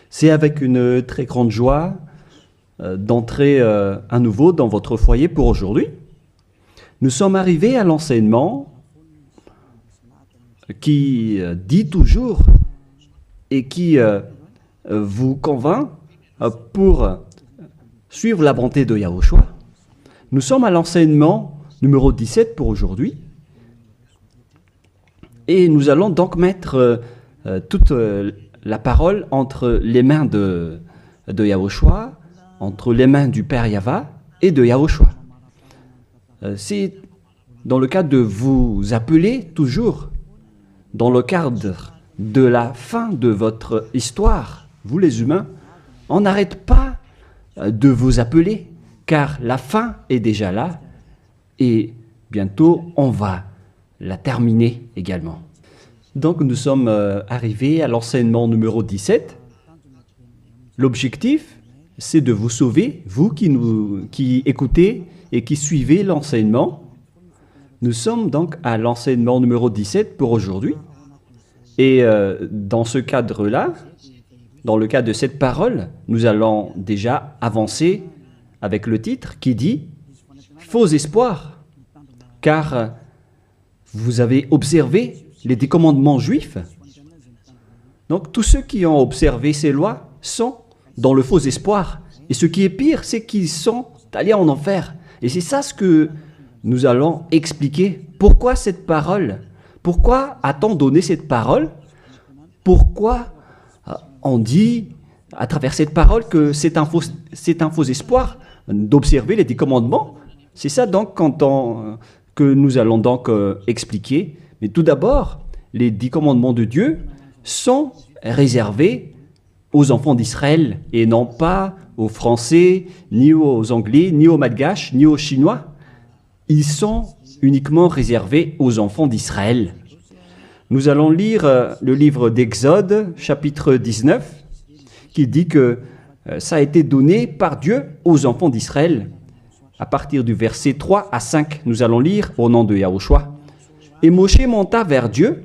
C'est avec une très grande joie d'entrer à nouveau dans votre foyer pour aujourd'hui. Nous sommes arrivés à l'enseignement qui dit toujours et qui vous convainc pour suivre la bonté de Yahushua. Nous sommes à l'enseignement numéro 17 pour aujourd'hui. Et nous allons donc mettre toute la parole entre les mains de Yahushua, entre les mains du Père Yahva et de Yahushua. C'est dans le cadre de vous appeler toujours, dans le cadre de la fin de votre histoire, vous les humains, on n'arrête pas de vous appeler, car la fin est déjà là et bientôt on va la terminer également. Donc nous sommes arrivés à l'enseignement numéro 17. L'objectif, c'est de vous sauver, vous qui écoutez et qui suivez l'enseignement. Nous sommes donc à l'enseignement numéro 17 pour aujourd'hui. Et dans ce cadre-là, dans le cadre de cette parole, nous allons déjà avancer avec le titre qui dit « Faux espoirs », car vous avez observé les 10 commandements juifs. Donc tous ceux qui ont observé ces lois sont dans le faux espoir. Et ce qui est pire, c'est qu'ils sont allés en enfer. Et c'est ça ce que nous allons expliquer. Pourquoi cette parole? Pourquoi a-t-on donné cette parole? Pourquoi on dit à travers cette parole que c'est un faux espoir d'observer les 10 commandements? C'est ça donc que nous allons donc expliquer. Mais tout d'abord, les 10 commandements de Dieu sont réservés aux enfants d'Israël et non pas aux Français, ni aux Anglais, ni aux Malgaches, ni aux Chinois. Ils sont uniquement réservés aux enfants d'Israël. Nous allons lire le livre d'Exode, chapitre 19, qui dit que ça a été donné par Dieu aux enfants d'Israël. À partir du verset 3 à 5, nous allons lire au nom de Yahushua. Et Moshe monta vers Dieu,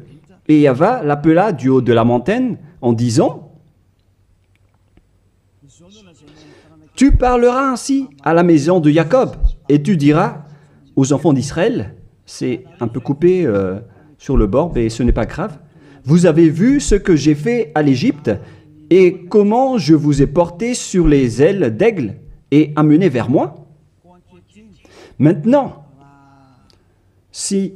et Yahva l'appela du haut de la montagne en disant « Tu parleras ainsi à la maison de Jacob, et tu diras aux enfants d'Israël, c'est un peu coupé sur le bord, mais ce n'est pas grave. Vous avez vu ce que j'ai fait à l'Égypte, et comment je vous ai porté sur les ailes d'aigle et amené vers moi. Maintenant, si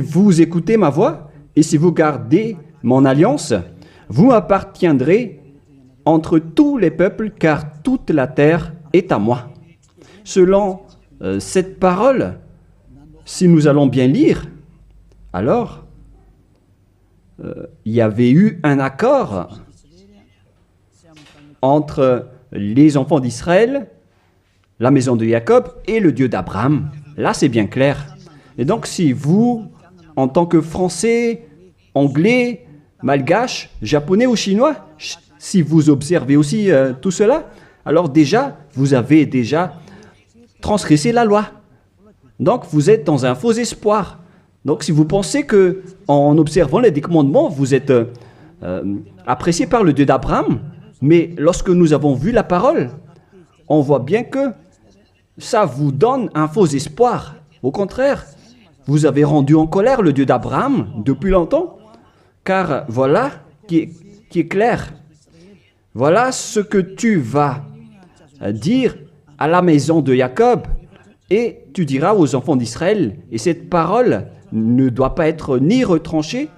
vous écoutez ma voix et si vous gardez mon alliance, vous appartiendrez entre tous les peuples, car toute la terre est à moi. » Selon cette parole, si nous allons bien lire, alors il y avait eu un accord entre les enfants d'Israël, la maison de Jacob et le Dieu d'Abraham. Là, c'est bien clair. Et donc, si vous, en tant que Français, Anglais, Malgache, Japonais ou Chinois, si vous observez aussi tout cela, alors déjà, vous avez déjà transgressé la loi. Donc, vous êtes dans un faux espoir. Donc, si vous pensez que en observant les 10 commandements, vous êtes apprécié par le Dieu d'Abraham, mais lorsque nous avons vu la parole, on voit bien que ça vous donne un faux espoir. Au contraire, vous avez rendu en colère le Dieu d'Abraham depuis longtemps, car voilà qui est clair. Voilà ce que tu vas dire à la maison de Jacob, et tu diras aux enfants d'Israël, et cette parole ne doit pas être ni retranchée,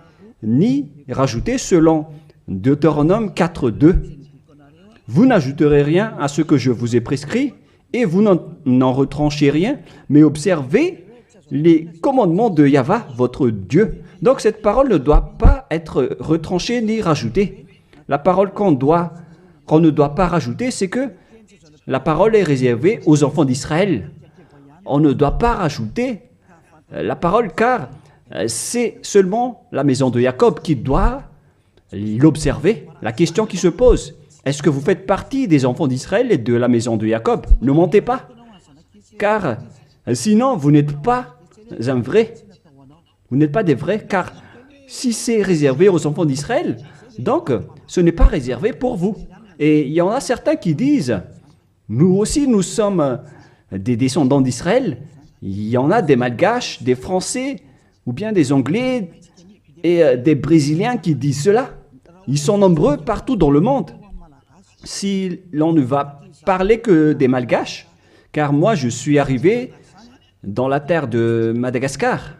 ni rajoutée selon Deutéronome 4.2. Vous n'ajouterez rien à ce que je vous ai prescrit, et vous n'en retranchez rien, mais observez les commandements de Yahva, votre Dieu. Donc cette parole ne doit pas être retranchée ni rajoutée. La parole qu'on ne doit pas rajouter, c'est que la parole est réservée aux enfants d'Israël. On ne doit pas rajouter la parole, car c'est seulement la maison de Jacob qui doit l'observer. La question qui se pose, est-ce que vous faites partie des enfants d'Israël et de la maison de Jacob? Ne mentez pas, car sinon vous n'êtes pas un vrai. Vous n'êtes pas des vrais, car Si c'est réservé aux enfants d'Israël, donc ce n'est pas réservé pour vous. Et il y en a certains qui disent, nous aussi nous sommes des descendants d'Israël. Il y en a des Malgaches, des Français, ou bien des Anglais et des Brésiliens qui disent cela. Ils sont nombreux partout dans le monde. Si l'on ne va parler que des Malgaches, car moi je suis arrivé dans la terre de Madagascar.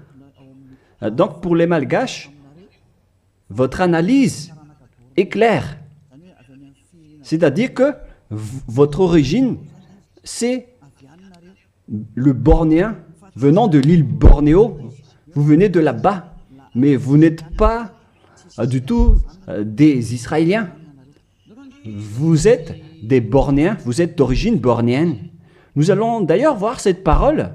Donc pour les Malgaches, votre analyse est claire. C'est-à-dire que votre origine, c'est le Bornéen venant de l'île Bornéo. Vous venez de là-bas, mais vous n'êtes pas du tout des Israéliens. Vous êtes des Bornéens, vous êtes d'origine bornéenne. Nous allons d'ailleurs voir cette parole.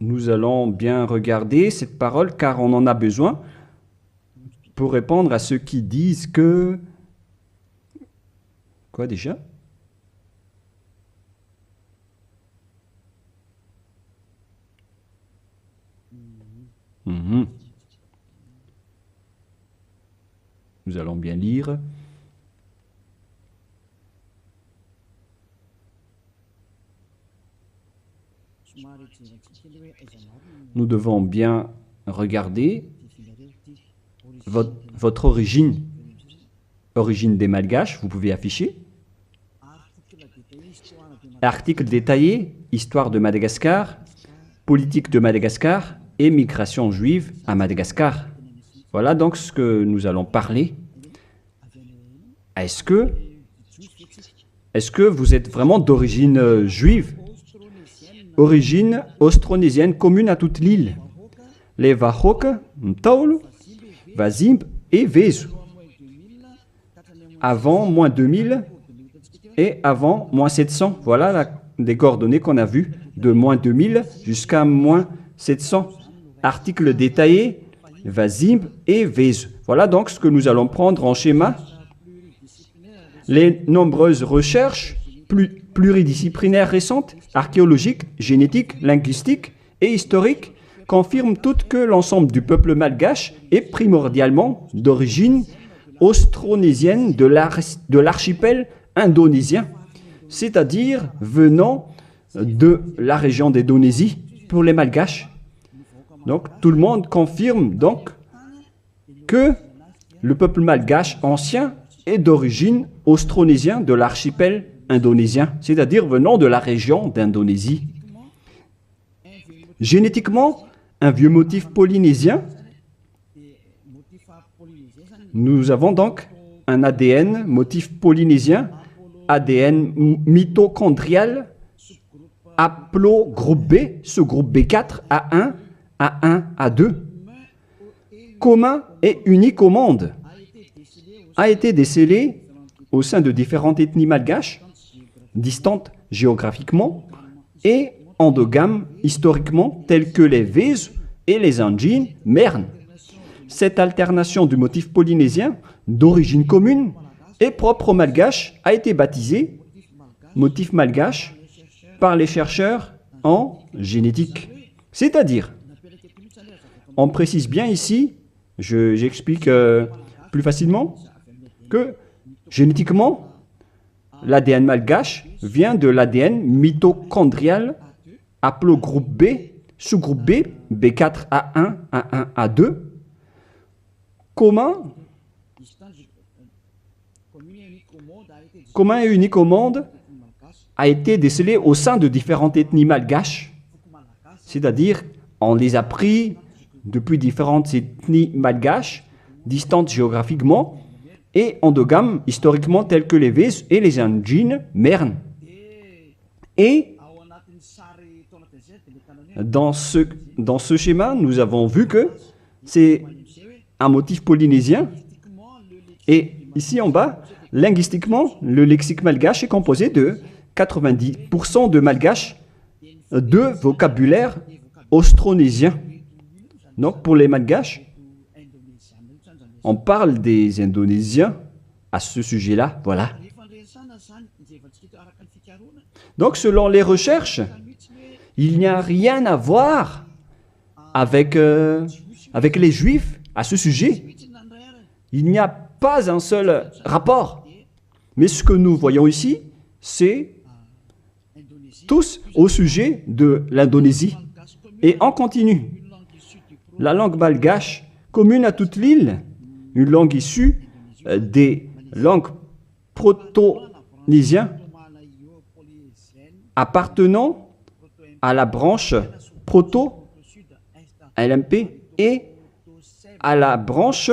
Nous allons bien regarder cette parole car on en a besoin pour répondre à ceux qui disent que... Quoi déjà? Nous allons bien lire. Nous devons bien regarder votre origine des Malgaches, vous pouvez afficher. Article détaillé, histoire de Madagascar, politique de Madagascar et migration juive à Madagascar. Voilà donc ce que nous allons parler. Est-ce que vous êtes vraiment d'origine juive? Origine austronésienne commune à toute l'île. Les Wahok, Ntaulu, Wazimb et Vezu. Avant moins 2000 et avant moins 700. Voilà des coordonnées qu'on a vues de moins 2000 jusqu'à moins 700. Article détaillé, Wazimb et Vezu. Voilà donc ce que nous allons prendre en schéma. Les nombreuses recherches pluridisciplinaires récentes, archéologiques, génétiques, linguistiques et historiques, confirment toutes que l'ensemble du peuple malgache est primordialement d'origine austronésienne de l'archipel indonésien, c'est-à-dire venant de la région d'Indonésie pour les Malgaches. Donc tout le monde confirme donc que le peuple malgache ancien est d'origine austronésienne de l'archipel indonésien, c'est-à-dire venant de la région d'Indonésie. Génétiquement, un vieux motif polynésien. Nous avons donc un ADN motif polynésien, ADN mitochondrial, haplogroupe B, sous-groupe B4, A1, A1, A2, commun et unique au monde, a été décelé au sein de différentes ethnies malgaches, distantes géographiquement et endogames historiquement, telles que les Vezu et les Anjin Mern. Cette alternation du motif polynésien d'origine commune et propre aux Malgaches a été baptisée motif malgache par les chercheurs en génétique. C'est-à-dire, on précise bien ici, j'explique plus facilement, que génétiquement, l'ADN malgache vient de l'ADN mitochondrial haplogroupe B, sous-groupe B, B4, A1, A1, A2, commun et unique au monde, a été décelé au sein de différentes ethnies malgaches, c'est-à-dire on les a pris depuis différentes ethnies malgaches, distantes géographiquement, et endogames historiquement tels que les Vezu et les Anjin Mern. Et dans ce schéma, nous avons vu que c'est un motif polynésien. Et ici en bas, linguistiquement, le lexique malgache est composé de 90% de malgache de vocabulaire austronésien. Donc pour les Malgaches, on parle des Indonésiens à ce sujet-là, voilà. Donc selon les recherches, il n'y a rien à voir avec les Juifs à ce sujet. Il n'y a pas un seul rapport. Mais ce que nous voyons ici, c'est tous au sujet de l'Indonésie. Et on continue. La langue malgache, commune à toute l'île, une langue issue des langues proto-nésiennes appartenant à la branche proto-LMP et à la branche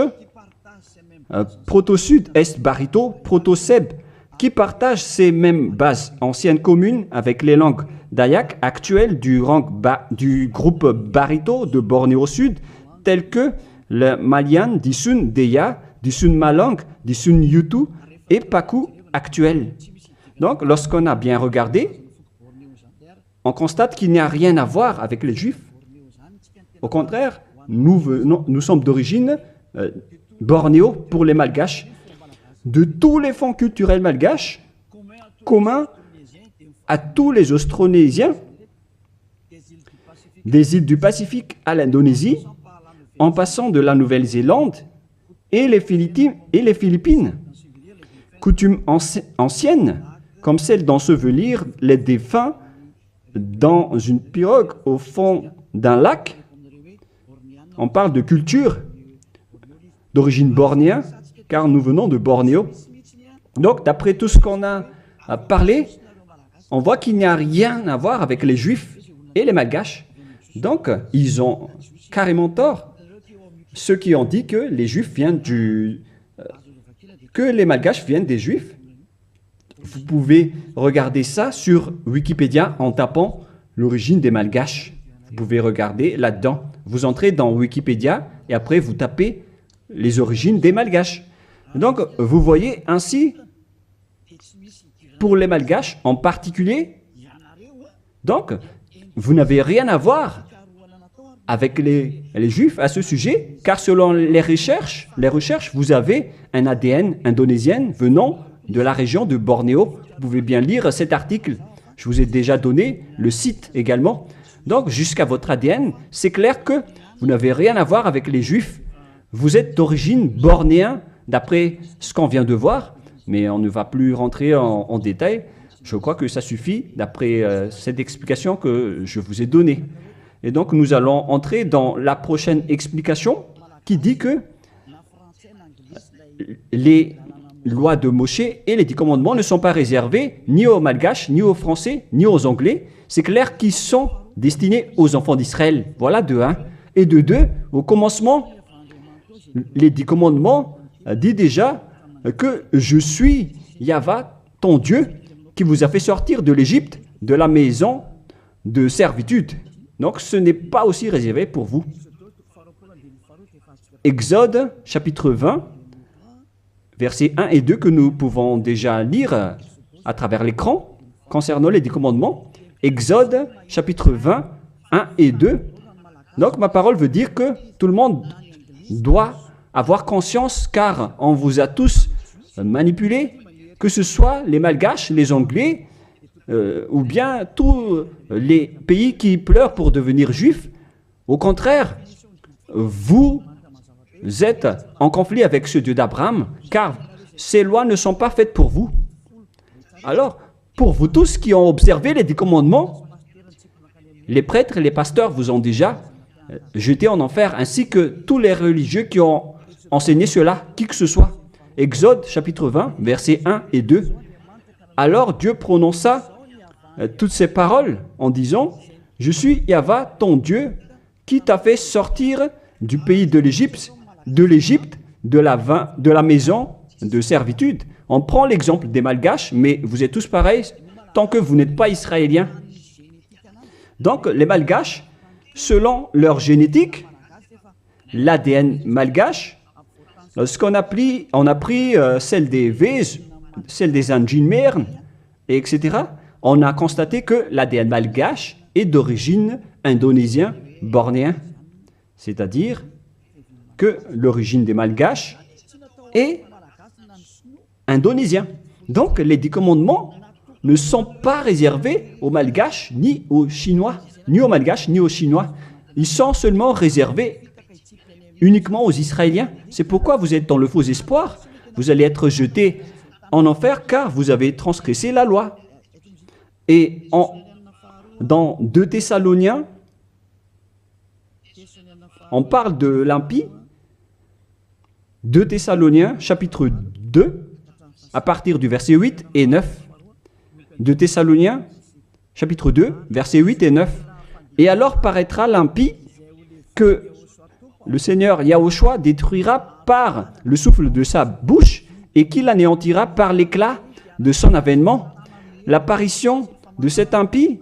proto-sud, est-barito, proto-seb, qui partagent ces mêmes bases anciennes communes avec les langues dayak actuelles du groupe barito de Bornéo Sud, telles que le Malian, Disun Deya, Disun Malang, Disun Yutu et Paku actuel. Donc, lorsqu'on a bien regardé, on constate qu'il n'y a rien à voir avec les Juifs. Au contraire, nous sommes d'origine bornéo pour les Malgaches. De tous les fonds culturels malgaches, communs à tous les Austronésiens, des îles du Pacifique à l'Indonésie, en passant de la Nouvelle-Zélande et les Philippines. Coutumes anciennes, comme celle d'ensevelir les défunts dans une pirogue au fond d'un lac. On parle de culture d'origine bornéenne, car nous venons de Bornéo. Donc, d'après tout ce qu'on a parlé, on voit qu'il n'y a rien à voir avec les Juifs et les Malgaches. Donc, ils ont carrément tort. Ceux qui ont dit que les Juifs viennent que les Malgaches viennent des Juifs. Vous pouvez regarder ça sur Wikipédia en tapant l'origine des Malgaches. Vous pouvez regarder là-dedans. Vous entrez dans Wikipédia et après vous tapez les origines des Malgaches. Donc, vous voyez ainsi, pour les Malgaches en particulier, donc, vous n'avez rien à voir avec les Juifs à ce sujet, car selon les recherches, vous avez un ADN indonésien venant de la région de Bornéo. Vous pouvez bien lire cet article. Je vous ai déjà donné le site également. Donc, jusqu'à votre ADN, c'est clair que vous n'avez rien à voir avec les Juifs. Vous êtes d'origine bornéenne, d'après ce qu'on vient de voir, mais on ne va plus rentrer en détail. Je crois que ça suffit d'après cette explication que je vous ai donnée. Et donc, nous allons entrer dans la prochaine explication qui dit que les lois de Moshe et les 10 commandements ne sont pas réservés ni aux Malgaches, ni aux Français, ni aux Anglais. C'est clair qu'ils sont destinés aux enfants d'Israël. Voilà de 1. Et de 2, au commencement, les 10 commandements dit déjà que je suis Yahva, ton Dieu, qui vous a fait sortir de l'Égypte, de la maison de servitude. Donc ce n'est pas aussi réservé pour vous. Exode, chapitre 20, versets 1 et 2, que nous pouvons déjà lire à travers l'écran, concernant les 10 commandements. Exode, chapitre 20, 1 et 2. Donc ma parole veut dire que tout le monde doit avoir conscience, car on vous a tous manipulés, que ce soit les Malgaches, les Anglais, ou bien tous les pays qui pleurent pour devenir juifs. Au contraire, vous êtes en conflit avec ce Dieu d'Abraham, car ces lois ne sont pas faites pour vous. Alors, pour vous tous qui ont observé les 10 commandements, les prêtres et les pasteurs vous ont déjà jeté en enfer, ainsi que tous les religieux qui ont enseigné cela, qui que ce soit. Exode chapitre 20, versets 1 et 2. Alors Dieu prononça toutes ces paroles en disant « Je suis Yahva, ton Dieu, qui t'a fait sortir du pays de l'Égypte, de la maison de servitude. » On prend l'exemple des Malgaches, mais vous êtes tous pareils tant que vous n'êtes pas Israéliens. Donc les Malgaches, selon leur génétique, l'ADN malgache, lorsqu'on a pris celle des Vèze, celle des Anjinmer, etc., on a constaté que l'ADN malgache est d'origine indonésien bornéen, c'est-à-dire que l'origine des Malgaches est indonésien. Donc les 10 commandements ne sont pas réservés aux Malgaches ni aux Chinois, ni aux Malgaches ni aux Chinois. Ils sont seulement réservés uniquement aux Israéliens. C'est pourquoi vous êtes dans le faux espoir. Vous allez être jetés en enfer car vous avez transgressé la loi. Et dans 2 Thessaloniens, on parle de l'impie. 2 Thessaloniens, chapitre 2, à partir du verset 8 et 9. 2 Thessaloniens, chapitre 2, versets 8 et 9. Et alors paraîtra l'impie que le Seigneur Yahushua détruira par le souffle de sa bouche et qu'il anéantira par l'éclat de son avènement. L'apparition de cet impie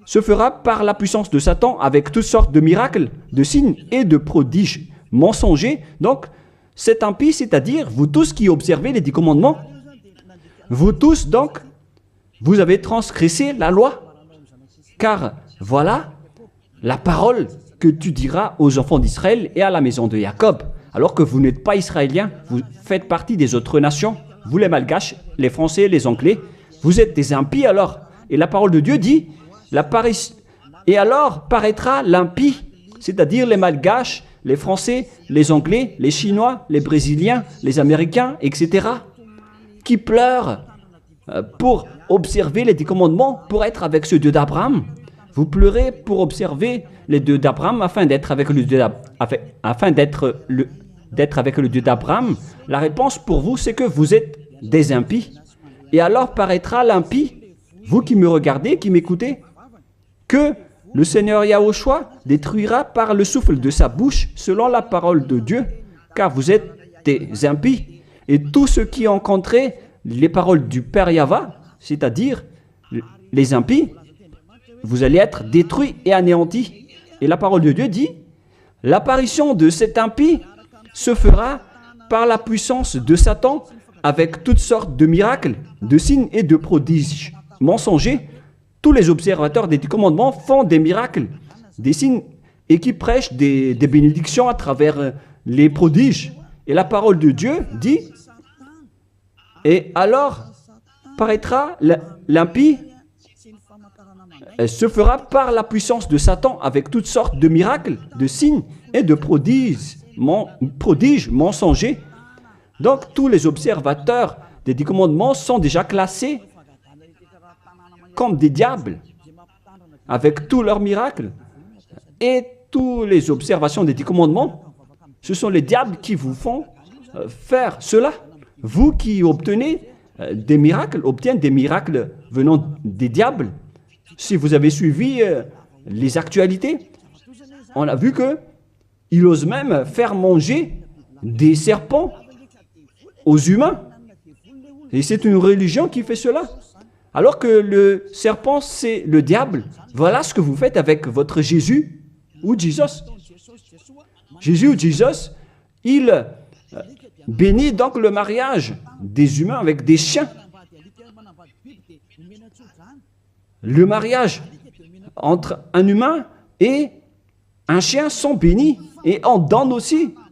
se fera par la puissance de Satan avec toutes sortes de miracles, de signes et de prodiges mensongers. Donc, cet impie, c'est-à-dire vous tous qui observez les 10 commandements, vous tous donc, vous avez transgressé la loi. Car voilà la parole que tu diras aux enfants d'Israël et à la maison de Jacob. Alors que vous n'êtes pas israéliens, vous faites partie des autres nations. Vous les Malgaches, les Français, les Anglais, vous êtes des impies alors. Et la parole de Dieu dit, et alors paraîtra l'impie, c'est-à-dire les Malgaches, les Français, les Anglais, les Chinois, les Brésiliens, les Américains, etc., qui pleurent pour observer les 10 commandements, pour être avec ce Dieu d'Abraham. Vous pleurez pour observer les Dieux d'Abraham afin d'être avec le Dieu avec le Dieu d'Abraham. La réponse pour vous, c'est que vous êtes des impies. Et alors paraîtra l'impie, vous qui me regardez, qui m'écoutez, que le Seigneur Yahushua détruira par le souffle de sa bouche selon la parole de Dieu, car vous êtes des impies. Et tous ceux qui ont rencontré les paroles du Père Yahva, c'est-à-dire les impies, vous allez être détruits et anéantis. Et la parole de Dieu dit, l'apparition de cet impie se fera par la puissance de Satan avec toutes sortes de miracles, de signes et de prodiges mensongers. Tous les observateurs des 10 commandements font des miracles, des signes et qui prêchent des bénédictions à travers les prodiges. Et la parole de Dieu dit, et alors paraîtra l'impie, se fera par la puissance de Satan avec toutes sortes de miracles, de signes et de prodiges mensongers. Donc tous les observateurs des 10 commandements sont déjà classés comme des diables avec tous leurs miracles. Et toutes les observations des 10 commandements, ce sont les diables qui vous font faire cela. Vous qui obtenez des miracles, venant des diables. Si vous avez suivi les actualités, on a vu qu'il ose même faire manger des serpents aux humains. Et c'est une religion qui fait cela. Alors que le serpent, c'est le diable. Voilà ce que vous faites avec votre Jésus ou Jesus. Jésus ou Jesus, il bénit donc le mariage des humains avec des chiens. Le mariage entre un humain et un chien sont bénis. Et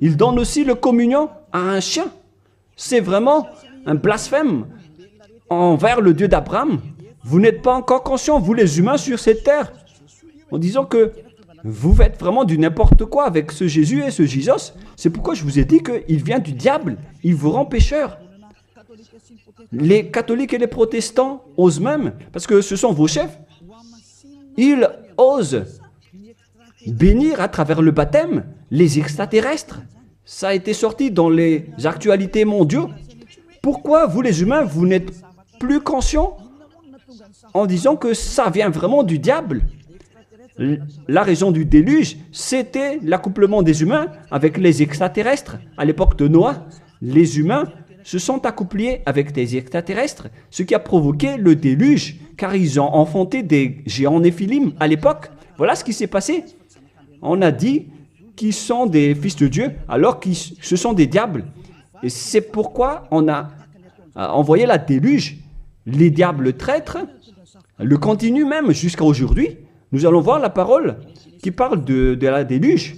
il donne aussi le communion à un chien. C'est vraiment un blasphème envers le Dieu d'Abraham. Vous n'êtes pas encore conscients, vous les humains sur cette terre, en disant que vous faites vraiment du n'importe quoi avec ce Jésus et ce Jesus. C'est pourquoi je vous ai dit qu'il vient du diable. Il vous rend pécheur. Les catholiques et les protestants osent même, parce que ce sont vos chefs, ils osent bénir à travers le baptême les extraterrestres. Ça a été sorti dans les actualités mondiaux. Pourquoi vous les humains, vous n'êtes plus conscients en disant que ça vient vraiment du diable? La raison du déluge, c'était l'accouplement des humains avec les extraterrestres. À l'époque de Noah, les humains se sont accouplés avec des extraterrestres, ce qui a provoqué le déluge, car ils ont enfanté des géants néphilim à l'époque. Voilà ce qui s'est passé. On a dit qu'ils sont des fils de Dieu, alors que ce sont des diables. Et c'est pourquoi on a envoyé la déluge. Les diables traîtres le continuent même jusqu'à aujourd'hui. nous allons voir la parole qui parle de la déluge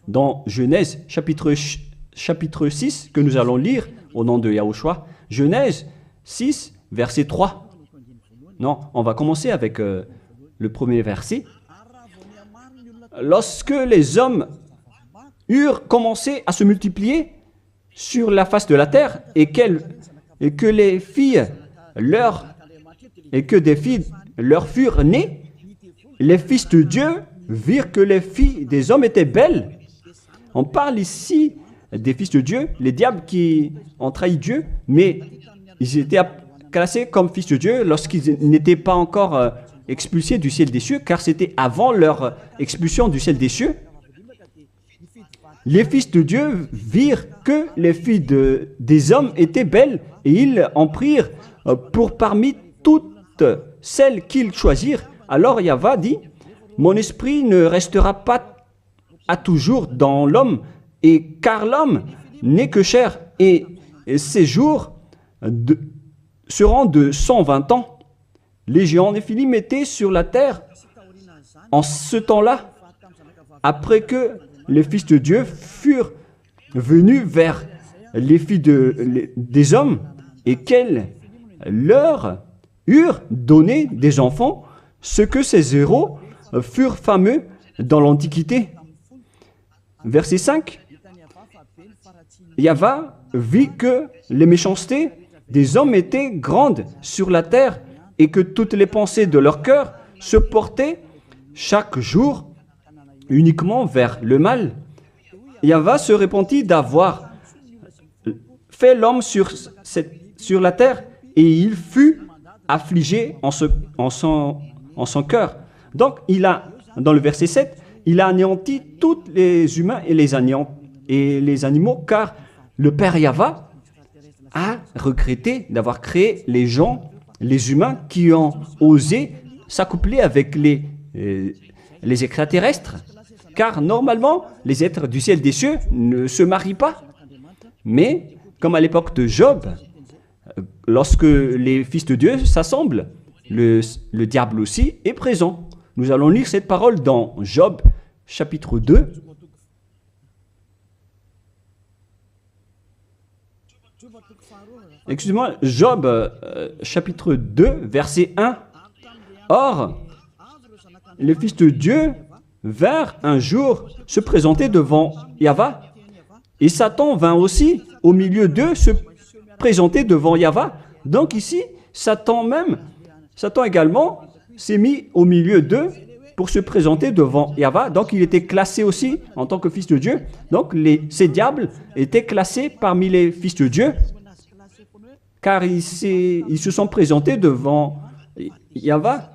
dans Genèse chapitre 6 que nous allons lire au nom de Yahushua. Genèse 6, verset 3. Non, on va commencer avec le premier verset. Lorsque les hommes eurent commencé à se multiplier sur la face de la terre et que des filles leur furent nées, les fils de Dieu virent que les filles des hommes étaient belles. On parle ici des fils de Dieu, les diables qui ont trahi Dieu, mais ils étaient classés comme fils de Dieu lorsqu'ils n'étaient pas encore expulsés du ciel des cieux, car c'était avant leur expulsion du ciel des cieux. Les fils de Dieu virent que les filles des hommes étaient belles, et ils en prirent pour parmi toutes celles qu'ils choisirent. Alors Yahva dit, « Mon esprit ne restera pas à toujours dans l'homme, et car l'homme n'est que chair, et ses jours seront de 120 ans. » Les géants Néphilim étaient sur la terre en ce temps-là, après que les fils de Dieu furent venus vers les filles des hommes et qu'elles leur eurent donné des enfants, ce que ces héros furent fameux dans l'Antiquité. Verset 5. Yahva vit que les méchancetés des hommes étaient grandes sur la terre et que toutes les pensées de leur cœur se portaient chaque jour uniquement vers le mal. Yahva se repentit d'avoir fait l'homme sur la terre et il fut affligé en son cœur. Donc, dans le verset 7, il a anéanti tous les humains et les animaux, car le Père Yahva a regretté d'avoir créé les gens, les humains qui ont osé s'accoupler avec les extraterrestres. Car normalement, les êtres du ciel des cieux ne se marient pas. Mais, comme à l'époque de Job, lorsque les fils de Dieu s'assemblent, le diable aussi est présent. Nous allons lire cette parole dans Job, chapitre 2. Excusez-moi, Job, chapitre 2, verset 1. Or, les fils de Dieu vinrent un jour se présenter devant Yahva, et Satan vint aussi au milieu d'eux se présenter devant Yahva. Donc ici, Satan également s'est mis au milieu d'eux pour se présenter devant Yahva. Donc il était classé aussi en tant que fils de Dieu. Donc ces diables étaient classés parmi les fils de Dieu, car ils se sont présentés devant Yahva.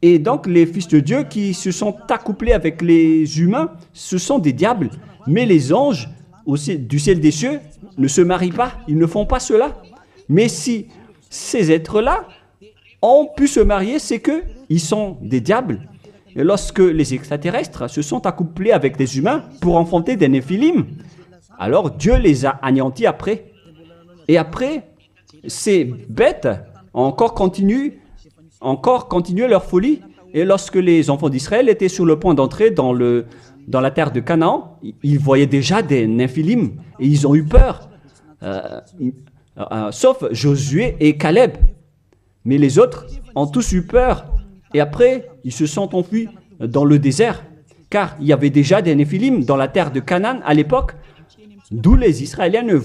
Et donc, les fils de Dieu qui se sont accouplés avec les humains, ce sont des diables. Mais les anges du ciel des cieux ne se marient pas, ils ne font pas cela. Mais si ces êtres-là ont pu se marier, c'est qu'ils sont des diables. Et lorsque les extraterrestres se sont accouplés avec des humains pour enfanter des néphilim, alors Dieu les a anéantis après. Et après, ces bêtes ont encore continué leur folie. Et lorsque les enfants d'Israël étaient sur le point d'entrer dans la terre de Canaan, ils voyaient déjà des néphilim et ils ont eu peur, sauf Josué et Caleb. Mais les autres ont tous eu peur et après ils se sont enfuis dans le désert, car il y avait déjà des néphilim dans la terre de Canaan à l'époque, d'où les Israéliens ne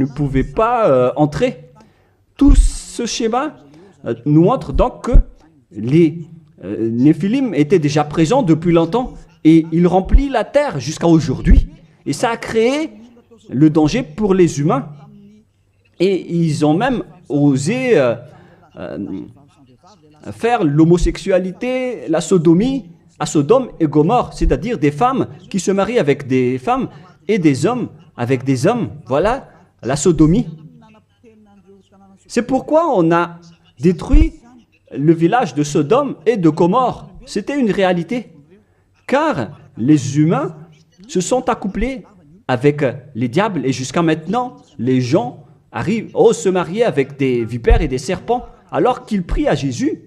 pouvaient pas entrer. Tout ce schéma nous montre donc que les néphilim étaient déjà présents depuis longtemps et ils remplissent la terre jusqu'à aujourd'hui. Et ça a créé le danger pour les humains. Et ils ont même osé faire l'homosexualité, la sodomie à Sodome et Gomorrhe, c'est-à-dire des femmes qui se marient avec des femmes et des hommes avec des hommes. Voilà la sodomie. C'est pourquoi on a détruit le village de Sodome et de Gomorrhe. C'était une réalité. Car les humains se sont accouplés avec les diables et jusqu'à maintenant, les gens osent se marier avec des vipères et des serpents alors qu'ils prient à Jésus.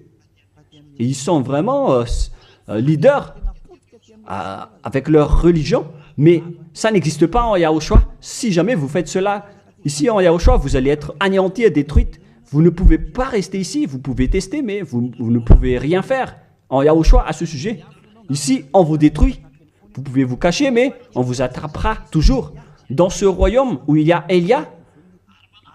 Et ils sont vraiment leaders avec leur religion. Mais ça n'existe pas en Yahushua. Si jamais vous faites cela ici en Yahushua, vous allez être anéantis et détruits. Vous ne pouvez pas rester ici. Vous pouvez tester, mais vous ne pouvez rien faire en Yahushua à ce sujet. Ici, on vous détruit. Vous pouvez vous cacher, mais on vous attrapera toujours. Dans ce royaume où il y a Elia,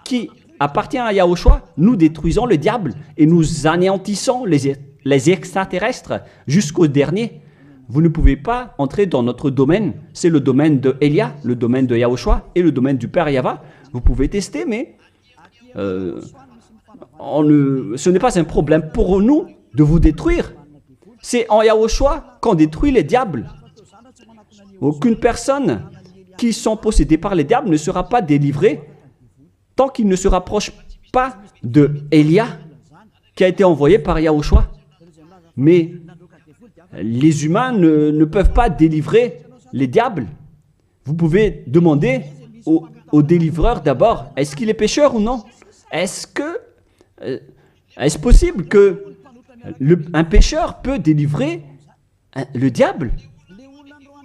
qui appartient à Yahushua, nous détruisons le diable et nous anéantissons les extraterrestres jusqu'au dernier. Vous ne pouvez pas entrer dans notre domaine. C'est le domaine de Elia, le domaine de Yahushua et le domaine du Père Yahva. Vous pouvez tester, mais ce n'est pas un problème pour nous de vous détruire. C'est en Yahushua qu'on détruit les diables. Aucune personne qui sont possédées par les diables ne sera pas délivrée tant qu'il ne se rapproche pas de Elia qui a été envoyé par Yahushua. Mais les humains ne peuvent pas délivrer les diables. Vous pouvez demander au délivreur d'abord, est-ce qu'il est pécheur ou non? Est-ce possible que un pécheur peut délivrer le diable?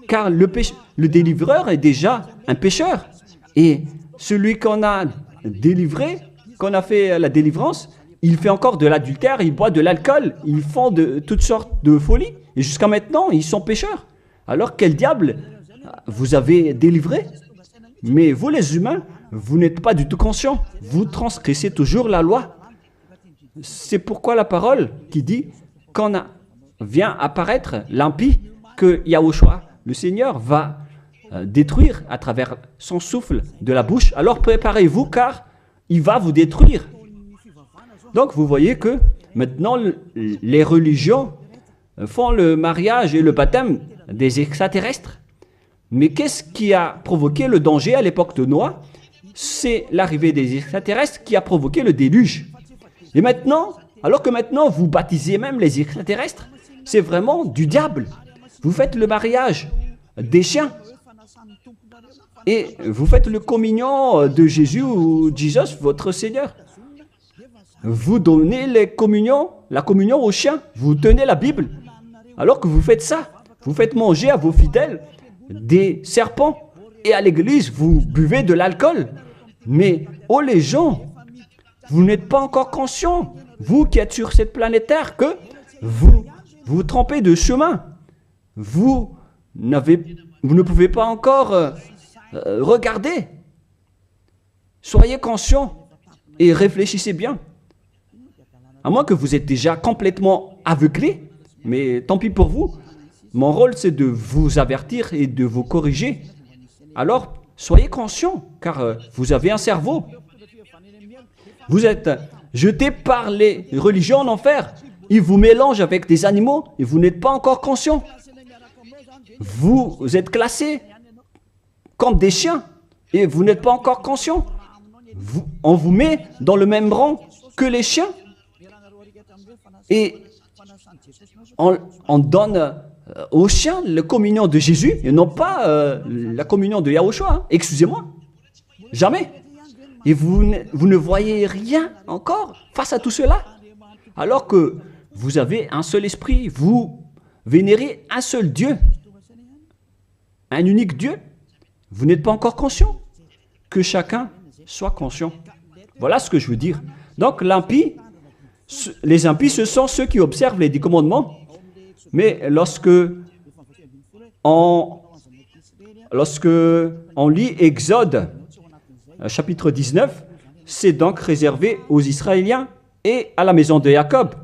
Car le délivreur est déjà un pécheur. Et celui qu'on a délivré, qu'on a fait la délivrance, il fait encore de l'adultère, il boit de l'alcool, ils font de toutes sortes de folies. Et jusqu'à maintenant, ils sont pécheurs. Alors quel diable vous avez délivré? Mais vous les humains, vous n'êtes pas du tout conscients. Vous transgressez toujours la loi. C'est pourquoi la parole qui dit quand vient apparaître l'impie, que Yahushua, le Seigneur, va détruire à travers son souffle de la bouche. Alors préparez-vous car il va vous détruire. Donc vous voyez que maintenant les religions font le mariage et le baptême des extraterrestres. Mais qu'est-ce qui a provoqué le danger à l'époque de Noé? C'est l'arrivée des extraterrestres qui a provoqué le déluge. Et maintenant, alors que maintenant vous baptisez même les extraterrestres, c'est vraiment du diable. Vous faites le mariage des chiens. Et vous faites le communion de Jésus ou Jesus, votre Seigneur. Vous donnez la communion aux chiens. Vous tenez la Bible. Alors que vous faites ça, vous faites manger à vos fidèles des serpents. Et à l'église, vous buvez de l'alcool. Mais, oh les gens, vous n'êtes pas encore conscients, vous qui êtes sur cette planète Terre, que vous trompez de chemin. Vous ne pouvez pas encore regarder. Soyez conscients et réfléchissez bien. À moins que vous êtes déjà complètement aveuglé, mais tant pis pour vous. Mon rôle, c'est de vous avertir et de vous corriger. Alors, soyez conscients, car vous avez un cerveau. Vous êtes jetés par les religions en enfer. Ils vous mélangent avec des animaux et vous n'êtes pas encore conscients. Vous êtes classés comme des chiens et vous n'êtes pas encore conscients. On vous met dans le même rang que les chiens et on donne aux chiens la communion de Jésus et non pas la communion de Yahushua. Hein. Excusez-moi. Jamais. Et vous ne voyez rien encore face à tout cela. Alors que vous avez un seul esprit, vous vénérez un seul Dieu, un unique Dieu. Vous n'êtes pas encore conscient. Que chacun soit conscient. Voilà ce que je veux dire. Donc les impies, ce sont ceux qui observent les 10 commandements. Mais lorsque on lit Exode, chapitre 19, c'est donc réservé aux Israéliens et à la maison de Jacob.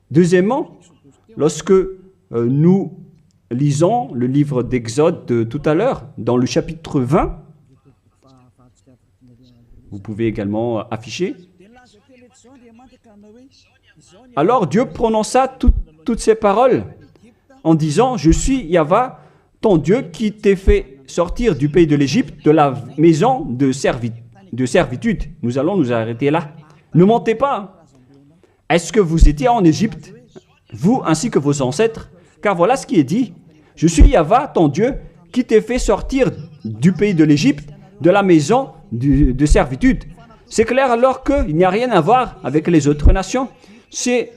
Deuxièmement, lorsque nous lisons le livre d'Exode de tout à l'heure, dans le chapitre 20, vous pouvez également afficher. Alors Dieu prononça toutes ces paroles en disant « Je suis Yahva, ton Dieu qui t'ai fait sortir du pays de l'Égypte, de la maison de servitude. » Nous allons nous arrêter là. Ne mentez pas. Est-ce que vous étiez en Égypte, vous ainsi que vos ancêtres? Car voilà ce qui est dit. « Je suis Yahva, ton Dieu, qui t'ai fait sortir du pays de l'Égypte, de la maison de servitude. » C'est clair alors qu'il n'y a rien à voir avec les autres nations. c'est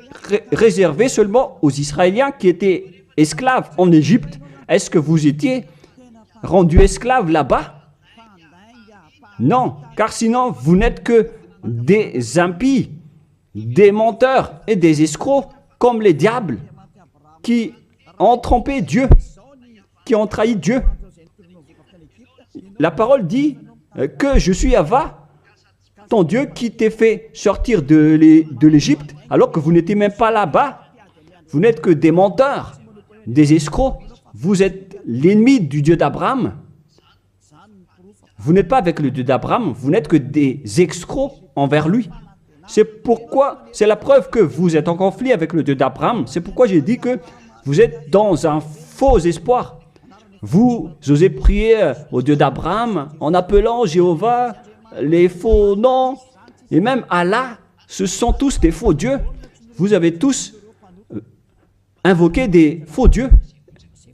réservé seulement aux Israéliens qui étaient esclaves en Égypte. Est-ce que vous étiez rendus esclaves là-bas? Non, car sinon vous n'êtes que des impies, des menteurs et des escrocs comme les diables qui ont trompé Dieu, qui ont trahi Dieu. La parole dit que je suis Yahva, ton Dieu qui t'ai fait sortir de l'Égypte alors que vous n'étiez même pas là-bas. Vous n'êtes que des menteurs, des escrocs. Vous êtes l'ennemi du Dieu d'Abraham. Vous n'êtes pas avec le Dieu d'Abraham, vous n'êtes que des escrocs envers lui. C'est pourquoi, c'est la preuve que vous êtes en conflit avec le Dieu d'Abraham. C'est pourquoi j'ai dit que vous êtes dans un faux espoir. Vous osez prier au Dieu d'Abraham en appelant Jéhovah les faux noms. Et même Allah, ce sont tous des faux dieux. Vous avez tous invoqué des faux dieux.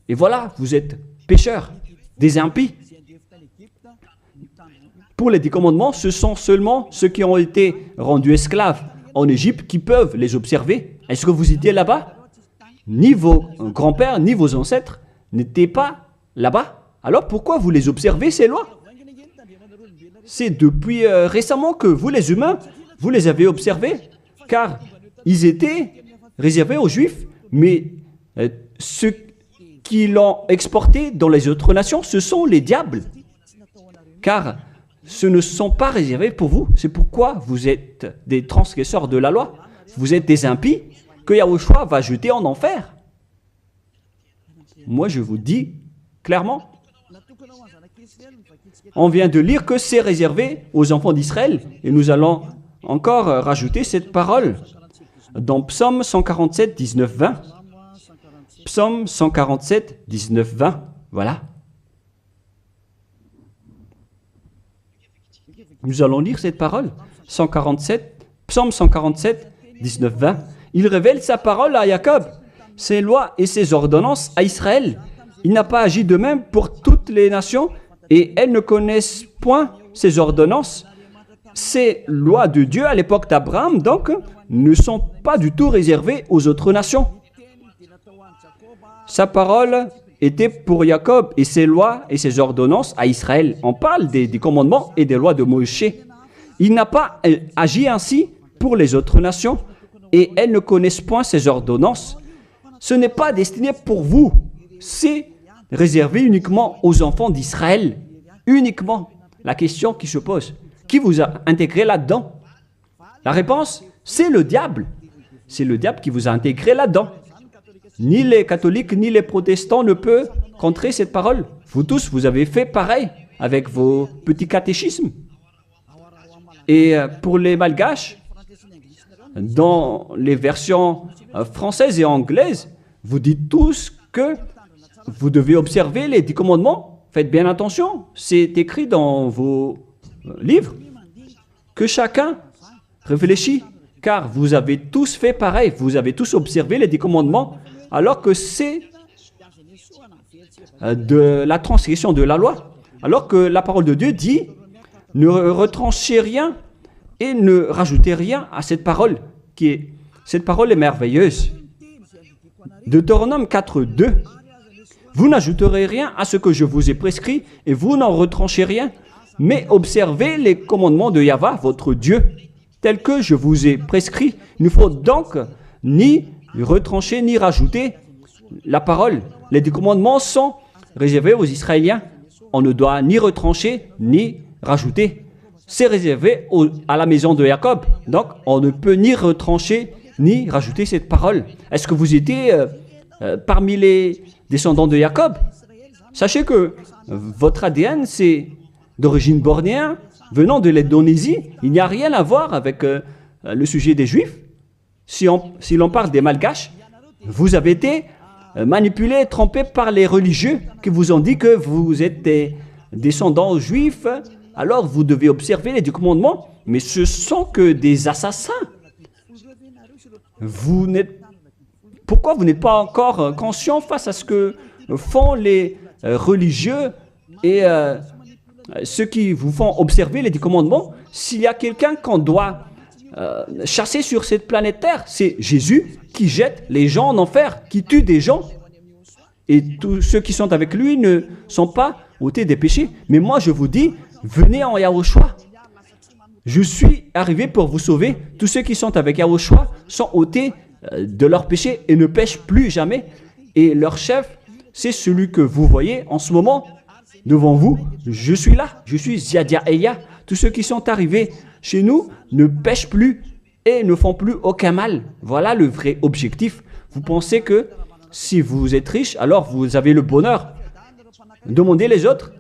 Et voilà, vous êtes pécheurs, des impies. Pour les 10 commandements, ce sont seulement ceux qui ont été rendus esclaves en Égypte qui peuvent les observer. Est-ce que vous étiez là-bas? Ni vos grands-pères, ni vos ancêtres n'étaient pas là-bas. Alors pourquoi vous les observez, ces lois? C'est depuis récemment que vous, les humains, vous les avez observés, car ils étaient réservés aux Juifs, mais ceux qui l'ont exporté dans les autres nations, ce sont les diables. Car ce ne sont pas réservés pour vous. C'est pourquoi vous êtes des transgresseurs de la loi. Vous êtes des impies que Yahushua va jeter en enfer. Moi, je vous dis clairement, on vient de lire que c'est réservé aux enfants d'Israël. Et nous allons encore rajouter cette parole dans Psaume 147, 19, 20. Psaume 147, 19, 20. Voilà. Nous allons lire cette parole. Psaume 147, 19, 20. Il révèle sa parole à Jacob, ses lois et ses ordonnances à Israël. Il n'a pas agi de même pour toutes les nations et elles ne connaissent point ses ordonnances. Ces lois de Dieu à l'époque d'Abraham, donc, ne sont pas du tout réservées aux autres nations. Sa parole était pour Jacob et ses lois et ses ordonnances à Israël. On parle des commandements et des lois de Moïse. Il n'a pas agi ainsi pour les autres nations et elles ne connaissent point ses ordonnances. Ce n'est pas destiné pour vous, c'est réservé uniquement aux enfants d'Israël. Uniquement. La question qui se pose, qui vous a intégré là-dedans? La réponse, c'est le diable. C'est le diable qui vous a intégré là-dedans. Ni les catholiques, ni les protestants ne peuvent contrer cette parole. Vous tous, vous avez fait pareil avec vos petits catéchismes. Et pour les malgaches, dans les versions françaises et anglaises, vous dites tous que vous devez observer les 10 commandements. Faites bien attention, c'est écrit dans vos livres. Que chacun réfléchit, car vous avez tous fait pareil. Vous avez tous observé les 10 commandements, alors que c'est de la transgression de la loi. Alors que la parole de Dieu dit, ne retranchez rien et ne rajoutez rien à cette parole. Cette parole est merveilleuse. Deutéronome 4, 2. Vous n'ajouterez rien à ce que je vous ai prescrit et vous n'en retranchez rien, mais observez les commandements de Yahva, votre Dieu, tels que je vous ai prescrits. Il ne faut donc ni retrancher ni rajouter la parole. Les 10 commandements sont réservés aux Israéliens. On ne doit ni retrancher ni rajouter. C'est réservé à la maison de Jacob. Donc, on ne peut ni retrancher ni rajouter cette parole. Est-ce que vous étiez parmi les descendants de Jacob? Sachez que votre ADN, c'est d'origine bornéenne, venant de l'Indonésie. Il n'y a rien à voir avec le sujet des Juifs. Si l'on parle des Malgaches, vous avez été manipulés, trompés par les religieux qui vous ont dit que vous êtes des descendants juifs, alors vous devez observer les 10 commandements, mais ce sont que des assassins. Pourquoi vous n'êtes pas encore conscient face à ce que font les religieux et ceux qui vous font observer les 10 commandements? S'il y a quelqu'un qu'on doit chassé sur cette planète Terre. C'est Jésus qui jette les gens en enfer, qui tue des gens. Et tous ceux qui sont avec lui ne sont pas ôtés des péchés. Mais moi, je vous dis, venez en Yahushua. Je suis arrivé pour vous sauver. Tous ceux qui sont avec Yahushua sont ôtés de leurs péchés et ne pêchent plus jamais. Et leur chef, c'est celui que vous voyez en ce moment devant vous. Je suis là, je suis Ziadia Eya. Tous ceux qui sont arrivés chez nous ne pêchent plus et ne font plus aucun mal. Voilà le vrai objectif. Vous pensez que si vous êtes riche, alors vous avez le bonheur. Demandez les autres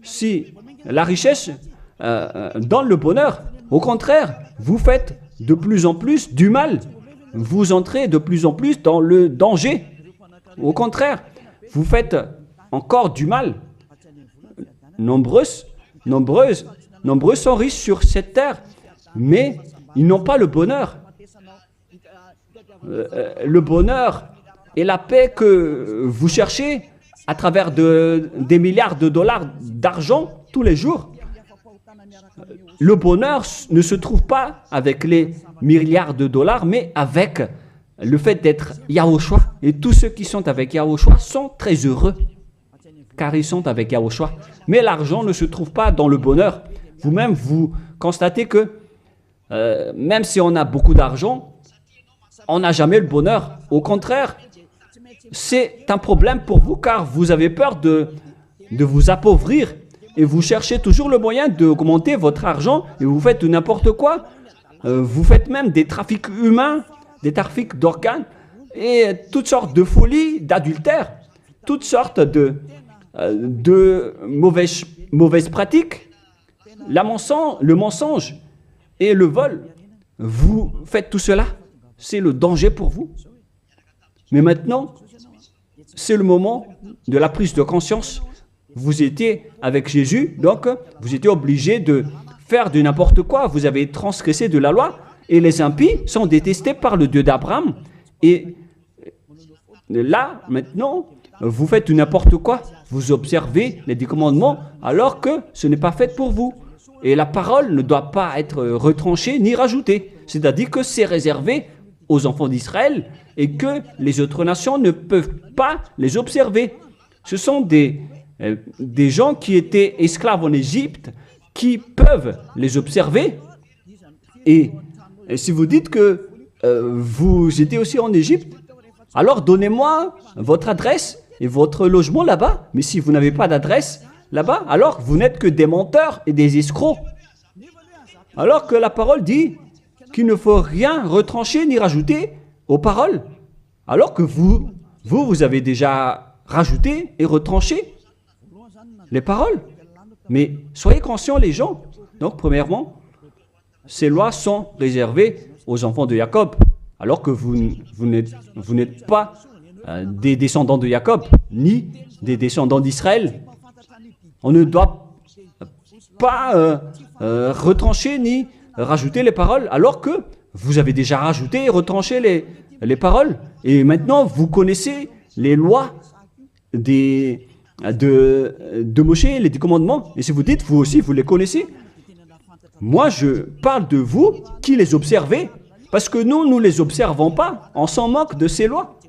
si la richesse donne le bonheur. Au contraire, vous faites de plus en plus du mal. Vous entrez de plus en plus dans le danger. Au contraire, vous faites encore du mal. Nombreux sont riches sur cette terre, mais ils n'ont pas le bonheur. Le bonheur et la paix que vous cherchez à travers des milliards de dollars d'argent tous les jours. Le bonheur ne se trouve pas avec les milliards de dollars, mais avec le fait d'être Yahushua. Et tous ceux qui sont avec Yahushua sont très heureux, car ils sont avec Yahushua. Mais l'argent ne se trouve pas dans le bonheur. Vous-même, vous constatez que même si on a beaucoup d'argent, on n'a jamais le bonheur. Au contraire, c'est un problème pour vous, car vous avez peur de vous appauvrir. Et vous cherchez toujours le moyen d'augmenter votre argent et vous faites n'importe quoi. Vous faites même des trafics humains, des trafics d'organes et toutes sortes de folies, d'adultère, toutes sortes de mauvaises pratiques. Le mensonge et le vol. Vous faites tout cela. C'est le danger pour vous. Mais maintenant, c'est le moment de la prise de conscience. Vous étiez avec Jésus, donc vous étiez obligé de faire de n'importe quoi. Vous avez transgressé de la loi et les impies sont détestés par le Dieu d'Abraham. Et là, maintenant, vous faites n'importe quoi. Vous observez les 10 commandements alors que ce n'est pas fait pour vous. Et la parole ne doit pas être retranchée ni rajoutée. C'est-à-dire que c'est réservé aux enfants d'Israël et que les autres nations ne peuvent pas les observer. Ce sont des gens qui étaient esclaves en Égypte qui peuvent les observer. Et si vous dites que vous étiez aussi en Égypte, alors donnez-moi votre adresse et votre logement là-bas. Mais si vous n'avez pas d'adresse là-bas, alors vous n'êtes que des menteurs et des escrocs. Alors que la parole dit qu'il ne faut rien retrancher ni rajouter aux paroles. Alors que vous avez déjà rajouté et retranché les paroles. Mais soyez conscients les gens. Donc premièrement, ces lois sont réservées aux enfants de Jacob. Alors que vous n'êtes pas des descendants de Jacob, ni des descendants d'Israël. On ne doit pas retrancher ni rajouter les paroles, alors que vous avez déjà rajouté et retranché les paroles. Et maintenant, vous connaissez les lois de Moshe, les 10 commandements. Et si vous dites, vous aussi, vous les connaissez, moi, je parle de vous qui les observez. Parce que nous ne les observons pas. On s'en moque de ces lois.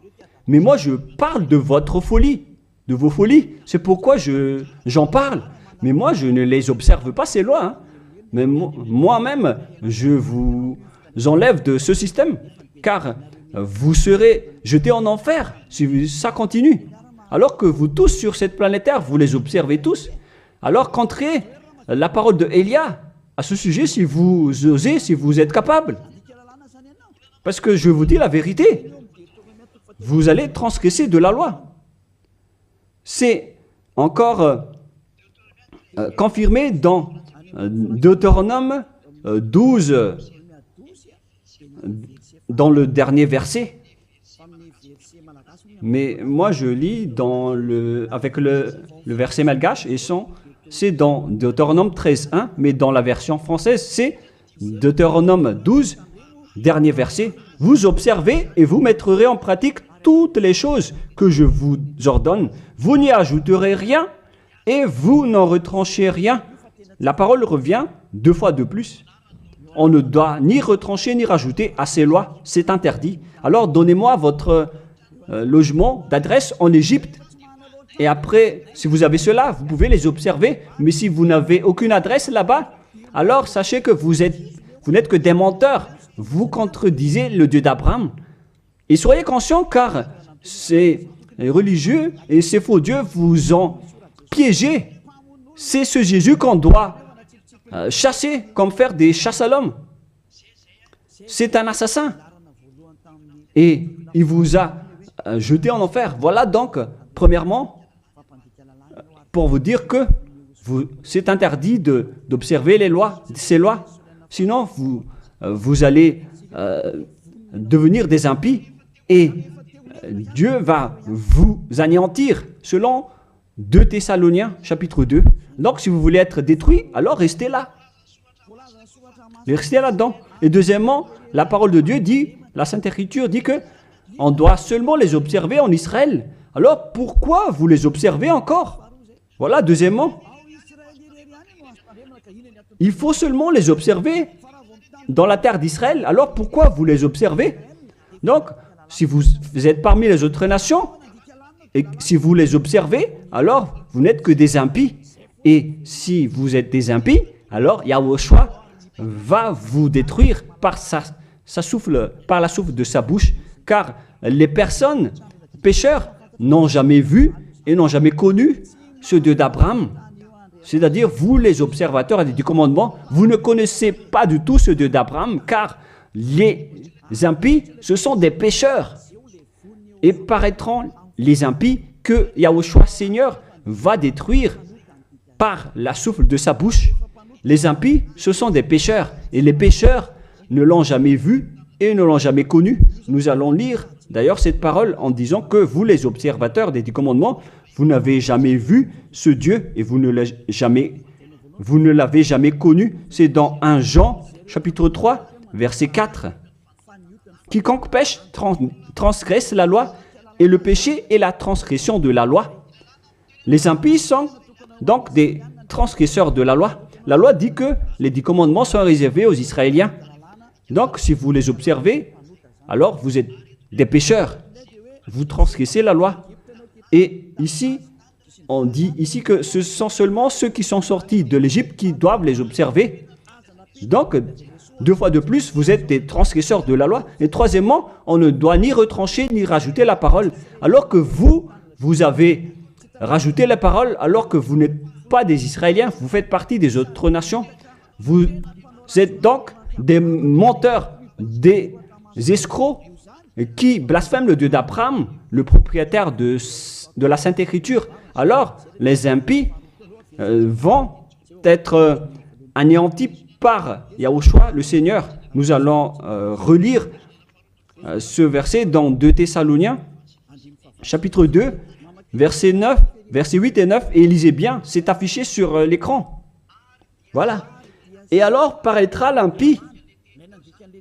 Mais moi, je parle de votre folie, de vos folies. C'est pourquoi j'en parle. Mais moi, je ne les observe pas, ces lois. Hein. Mais moi-même, je vous enlève de ce système. Car vous serez jetés en enfer si ça continue. Alors que vous tous sur cette planète Terre, vous les observez tous. Alors qu'entrez la parole de Élia à ce sujet si vous osez, si vous êtes capable. Parce que je vous dis la vérité. Vous allez transgresser de la loi. C'est encore confirmé dans Deutéronome 12, dans le dernier verset. Mais moi, je lis avec le verset malgache, et c'est dans Deutéronome 13.1, mais dans la version française, c'est Deutéronome 12, dernier verset. Vous observez et vous mettrez en pratique toutes les choses que je vous ordonne. Vous n'y ajouterez rien et vous n'en retranchez rien. La parole revient 2 fois de plus. on ne doit ni retrancher ni rajouter à ces lois. C'est interdit. Alors donnez-moi votre logement d'adresse en Égypte. Et après, si vous avez cela, vous pouvez les observer. Mais si vous n'avez aucune adresse là-bas, alors sachez que vous n'êtes que des menteurs. Vous contredisez le Dieu d'Abraham. Et soyez conscients car ces religieux et ces faux dieux vous ont piégé. C'est ce Jésus qu'on doit chasser, comme faire des chasses à l'homme. C'est un assassin. Et il vous a jeté en enfer. Voilà donc, premièrement, pour vous dire que c'est interdit d'observer les lois, ces lois. Sinon, vous allez devenir des impies et Dieu va vous anéantir, selon 2 Thessaloniciens, chapitre 2. Donc, si vous voulez être détruit, alors restez là. Restez là-dedans. Et deuxièmement, la parole de Dieu dit, la Sainte Écriture dit que on doit seulement les observer en Israël. Alors, pourquoi vous les observez encore? Voilà, deuxièmement. Il faut seulement les observer dans la terre d'Israël. Alors, pourquoi vous les observez? Donc, si vous êtes parmi les autres nations, et si vous les observez, alors vous n'êtes que des impies. Et si vous êtes des impies, alors Yahushua va vous détruire par la souffle de sa bouche, car les personnes pécheurs n'ont jamais vu et n'ont jamais connu ce Dieu d'Abraham. C'est-à-dire, vous les observateurs du commandement, vous ne connaissez pas du tout ce Dieu d'Abraham, car les impies, ce sont des pécheurs. Et paraîtront les impies que Yahushua Seigneur va détruire par la souffle de sa bouche. Les impies, ce sont des pécheurs. Et les pécheurs ne l'ont jamais vu et ne l'ont jamais connu. Nous allons lire d'ailleurs cette parole en disant que vous, les observateurs des 10 commandements, vous n'avez jamais vu ce Dieu et vous ne l'avez jamais connu. C'est dans 1 Jean, chapitre 3, verset 4. Quiconque pêche transgresse la loi, et le péché est la transgression de la loi. Les impies sont donc des transgresseurs de la loi. La loi dit que les 10 commandements sont réservés aux Israéliens. Donc, si vous les observez, alors vous êtes des pécheurs. Vous transgressez la loi. Et ici, on dit ici que ce sont seulement ceux qui sont sortis de l'Égypte qui doivent les observer. Donc, 2 fois de plus, vous êtes des transgresseurs de la loi. Et troisièmement, on ne doit ni retrancher ni rajouter la parole. Alors que vous avez rajouté la parole, alors que vous n'êtes pas des Israéliens, vous faites partie des autres nations. Vous êtes donc des menteurs, des escrocs qui blasphèment le Dieu d'Abraham, le propriétaire de la Sainte Écriture. Alors, les impies vont être anéantis par Yahushua, le Seigneur. Nous allons relire ce verset dans 2 Thessaloniciens, chapitre 2, verset 8 et 9. Et lisez bien, c'est affiché sur l'écran. Voilà. Et alors paraîtra l'impie,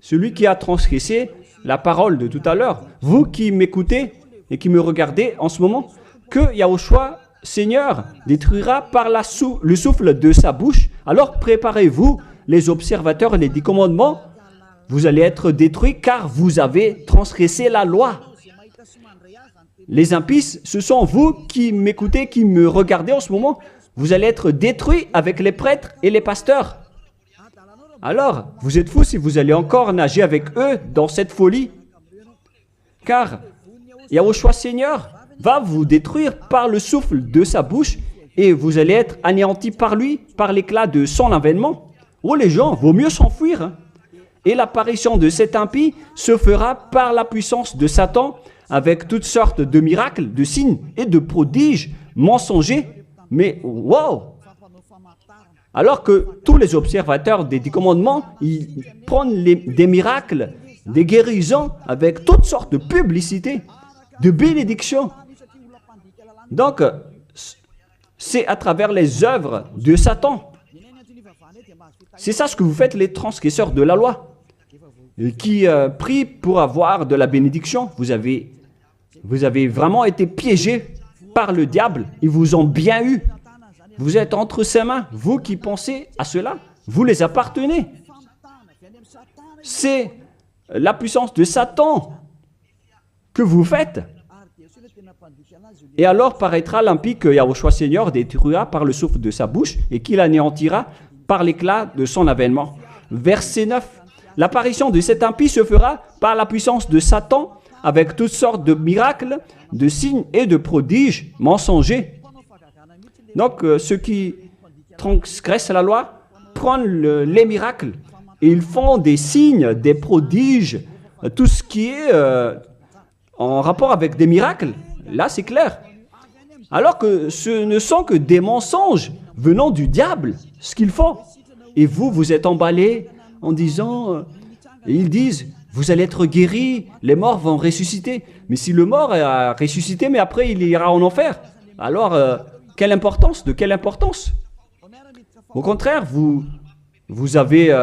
celui qui a transgressé la parole de tout à l'heure. Vous qui m'écoutez et qui me regardez en ce moment, que Yahushua, Seigneur, détruira par le souffle de sa bouche. Alors préparez-vous, les observateurs et les 10 commandements, vous allez être détruits car vous avez transgressé la loi. Les impies, ce sont vous qui m'écoutez, qui me regardez en ce moment. Vous allez être détruits avec les prêtres et les pasteurs. Alors, vous êtes fous si vous allez encore nager avec eux dans cette folie. Car Yahushua Seigneur va vous détruire par le souffle de sa bouche et vous allez être anéantis par lui, par l'éclat de son avènement. Oh les gens, vaut mieux s'enfuir. Hein. Et l'apparition de cet impie se fera par la puissance de Satan avec toutes sortes de miracles, de signes et de prodiges mensongers. Mais wow! Alors que tous les observateurs des 10 commandements, ils prennent des miracles, des guérisons avec toutes sortes de publicités, de bénédictions. Donc, c'est à travers les œuvres de Satan. C'est ça ce que vous faites, les transgresseurs de la loi, qui prient pour avoir de la bénédiction. Vous avez vraiment été piégés par le diable. Ils vous ont bien eu. Vous êtes entre ses mains. Vous qui pensez à cela, vous les appartenez. c'est la puissance de Satan que vous faites. Et alors paraîtra l'impie que Yahushua Seigneur détruira par le souffle de sa bouche et qu'il anéantira par l'éclat de son avènement. Verset 9. L'apparition de cet impie se fera par la puissance de Satan avec toutes sortes de miracles, de signes et de prodiges mensongers. Donc ceux qui transgressent la loi prennent les miracles et ils font des signes, des prodiges, tout ce qui est en rapport avec des miracles. Là, c'est clair. Alors que ce ne sont que des mensonges venant du diable, ce qu'ils font. Et vous, vous êtes emballés en disant, ils disent, vous allez être guéris, les morts vont ressusciter. Mais si le mort a ressuscité, mais après il ira en enfer, alors quelle importance? De quelle importance? Au contraire, vous avez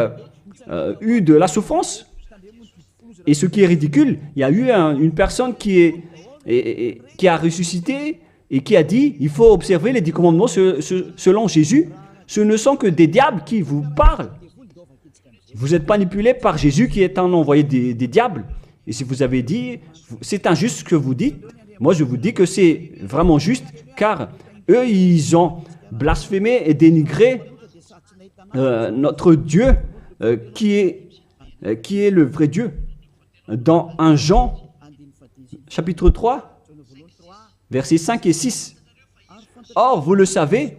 eu de la souffrance. Et ce qui est ridicule, il y a eu une personne qui a ressuscité et qui a dit, il faut observer les 10 commandements selon Jésus. Ce ne sont que des diables qui vous parlent. Vous êtes manipulé par Jésus qui est un envoyé des diables. Et si vous avez dit, c'est injuste ce que vous dites, moi je vous dis que c'est vraiment juste, car eux, ils ont blasphémé et dénigré notre Dieu qui est le vrai Dieu. Dans 1 Jean, chapitre 3, versets 5 et 6. Or, vous le savez,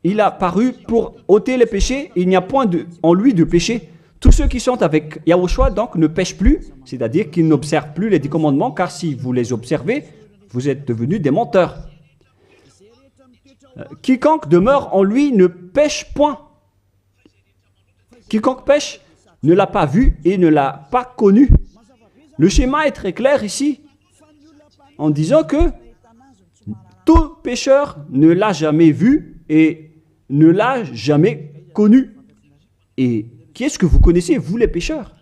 il a paru pour ôter les péchés, il n'y a point en lui de péché. Tous ceux qui sont avec Yahushua, donc, ne pêchent plus, c'est-à-dire qu'ils n'observent plus les 10 commandements, car si vous les observez, vous êtes devenus des menteurs. Quiconque demeure en lui ne pêche point. Quiconque pêche ne l'a pas vu et ne l'a pas connu. Le schéma est très clair ici, en disant que tout pécheur ne l'a jamais vu et ne l'a jamais connu. Et qui est-ce que vous connaissez, vous les pécheurs?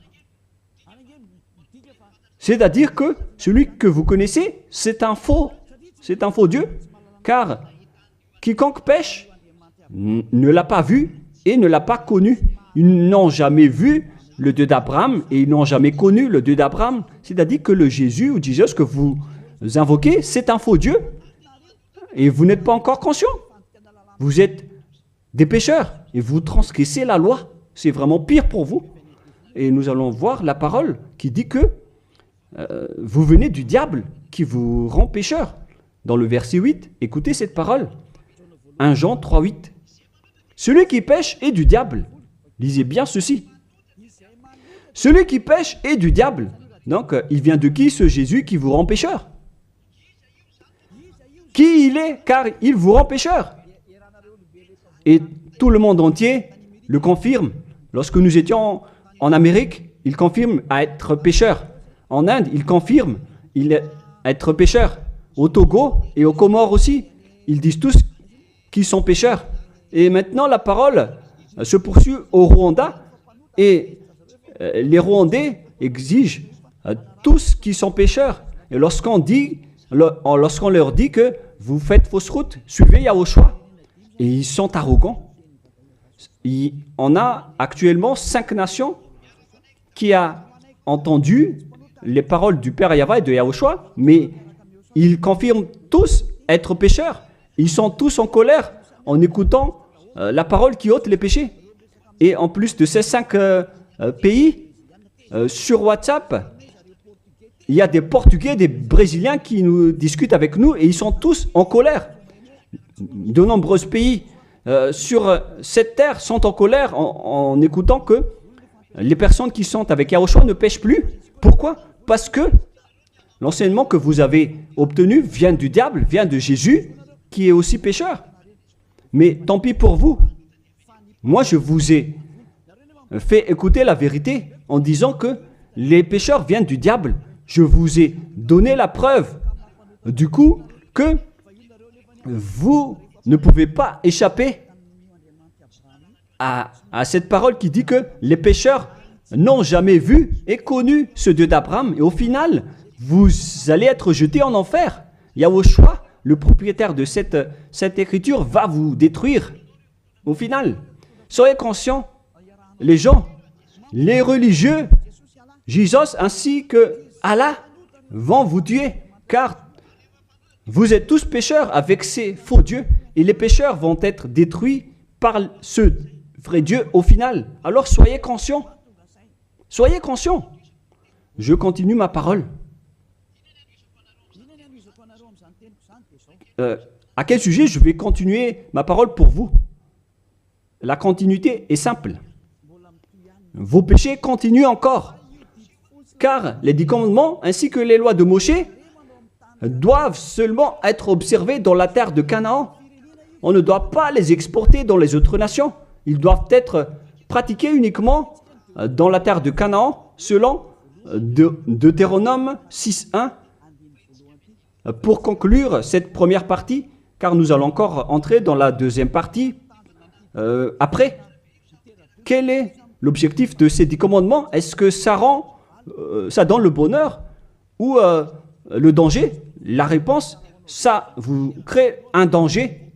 C'est-à-dire que celui que vous connaissez, c'est un faux Dieu, car quiconque pêche ne l'a pas vu et ne l'a pas connu. Ils n'ont jamais vu le Dieu d'Abraham et ils n'ont jamais connu le Dieu d'Abraham. C'est-à-dire que le Jésus ou Jésus que vous invoquez, c'est un faux Dieu. Et vous n'êtes pas encore conscient. Vous êtes des pécheurs et vous transgressez la loi. C'est vraiment pire pour vous. Et nous allons voir la parole qui dit que vous venez du diable qui vous rend pécheur. Dans le verset 8, écoutez cette parole. 1 Jean 3, 8. Celui qui pêche est du diable. Lisez bien ceci. Celui qui pêche est du diable. Donc, il vient de qui ce Jésus qui vous rend pécheur? Qui il est? Car il vous rend pécheur. Et tout le monde entier le confirme. Lorsque nous étions en Amérique, il confirme à être pécheur. En Inde, il confirme à être pécheur. Au Togo et aux Comores aussi, ils disent tous qu'ils sont pécheurs. Et maintenant, la parole se poursuit au Rwanda et les Rwandais exigent tous qui sont pécheurs. Et lorsqu'on leur dit que vous faites fausse route, suivez Yahushua. Et ils sont arrogants. On a actuellement 5 nations qui ont entendu les paroles du Père Yahweh et de Yahushua, mais ils confirment tous être pécheurs. Ils sont tous en colère en écoutant la parole qui ôte les péchés. Et en plus de ces 5 pays, sur WhatsApp, il y a des Portugais, des Brésiliens qui nous discutent avec nous et ils sont tous en colère. De nombreux pays sur cette terre sont en colère en écoutant que les personnes qui sont avec Yahushua ne pêchent plus. Pourquoi? Parce que l'enseignement que vous avez obtenu vient du diable, vient de Jésus, qui est aussi pécheur. Mais tant pis pour vous. Moi, je vous ai fait écouter la vérité en disant que les pécheurs viennent du diable. Je vous ai donné la preuve du coup que vous ne pouvez pas échapper à cette parole qui dit que les pécheurs n'ont jamais vu et connu ce Dieu d'Abraham. Et au final, vous allez être jetés en enfer. Yahushua, le propriétaire de cette écriture, va vous détruire. Au final, soyez conscients, les gens les religieux, Jésus ainsi que Allah vont vous tuer, car vous êtes tous pécheurs avec ces faux dieux, et les pécheurs vont être détruits par ce vrai Dieu au final. Alors soyez conscients. Soyez conscients. Je continue ma parole. À quel sujet je vais continuer ma parole pour vous? La continuité est simple. Vos péchés continuent encore. Car les 10 commandements ainsi que les lois de Moïse doivent seulement être observés dans la terre de Canaan. On ne doit pas les exporter dans les autres nations. Ils doivent être pratiqués uniquement dans la terre de Canaan, selon Deutéronome 6.1. Pour conclure cette première partie, car nous allons encore entrer dans la deuxième partie après. Quel est l'objectif de ces 10 commandements? Est-ce que ça donne le bonheur ou le danger? La réponse, ça vous crée un danger.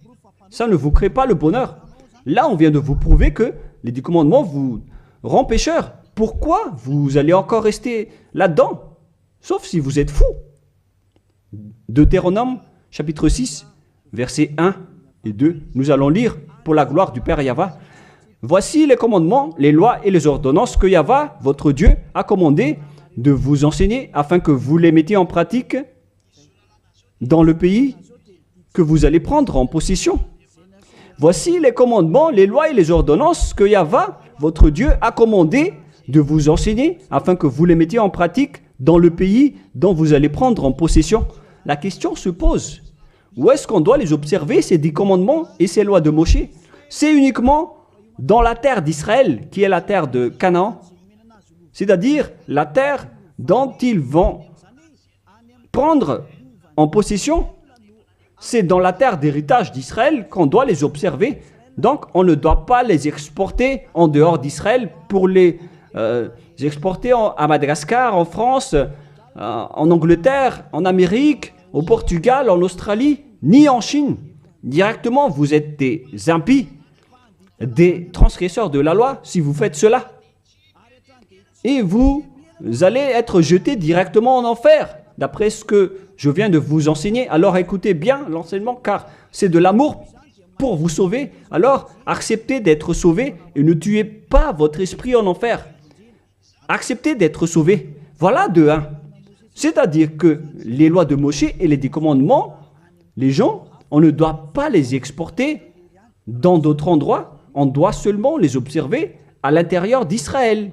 Ça ne vous crée pas le bonheur. Là, on vient de vous prouver que les 10 commandements vous rendent pécheurs. Pourquoi vous allez encore rester là-dedans? Sauf si vous êtes fou. Deutéronome, chapitre 6, versets 1 et 2. Nous allons lire pour la gloire du Père Yahva. Voici les commandements, les lois et les ordonnances que Yahva, votre Dieu, a commandé de vous enseigner afin que vous les mettiez en pratique dans le pays que vous allez prendre en possession. Voici les commandements, les lois et les ordonnances que Yahva, votre Dieu, a commandé de vous enseigner afin que vous les mettiez en pratique dans le pays dont vous allez prendre en possession. La question se pose, où est-ce qu'on doit les observer, ces 10 commandements et ces lois de Moïse? C'est uniquement dans la terre d'Israël, qui est la terre de Canaan, c'est-à-dire la terre dont ils vont prendre en possession. C'est dans la terre d'héritage d'Israël qu'on doit les observer. Donc, on ne doit pas les exporter en dehors d'Israël pour les exporter à Madagascar, en France, en Angleterre, en Amérique, au Portugal, en Australie, ni en Chine. Directement, vous êtes des impies, des transgresseurs de la loi si vous faites cela. Et vous allez être jetés directement en enfer, d'après ce que je viens de vous enseigner. Alors écoutez bien l'enseignement, car c'est de l'amour pour vous sauver. Alors acceptez d'être sauvé et ne tuez pas votre esprit en enfer. Acceptez d'être sauvé. Voilà de 1. C'est-à-dire que les lois de Moïse et les 10 commandements, les gens, on ne doit pas les exporter dans d'autres endroits. On doit seulement les observer à l'intérieur d'Israël.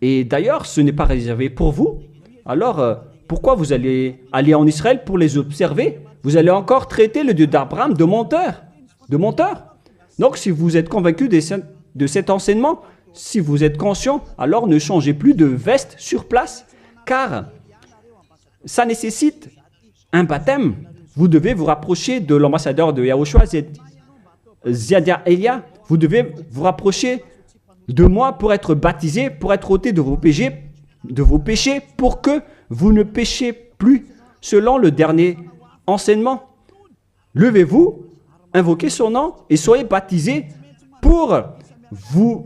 Et d'ailleurs, ce n'est pas réservé pour vous. Alors, pourquoi vous allez aller en Israël pour les observer? Vous allez encore traiter le Dieu d'Abraham de menteur. De menteur. Donc, si vous êtes convaincu de cet enseignement, si vous êtes conscient, alors ne changez plus de veste sur place, car ça nécessite un baptême. Vous devez vous rapprocher de l'ambassadeur de Yahushua, Ziadia Elia. Vous devez vous rapprocher de moi pour être baptisé, pour être ôté de vos péchés, pour que vous ne péchiez plus selon le dernier enseignement. Levez-vous, invoquez son nom et soyez baptisés pour vous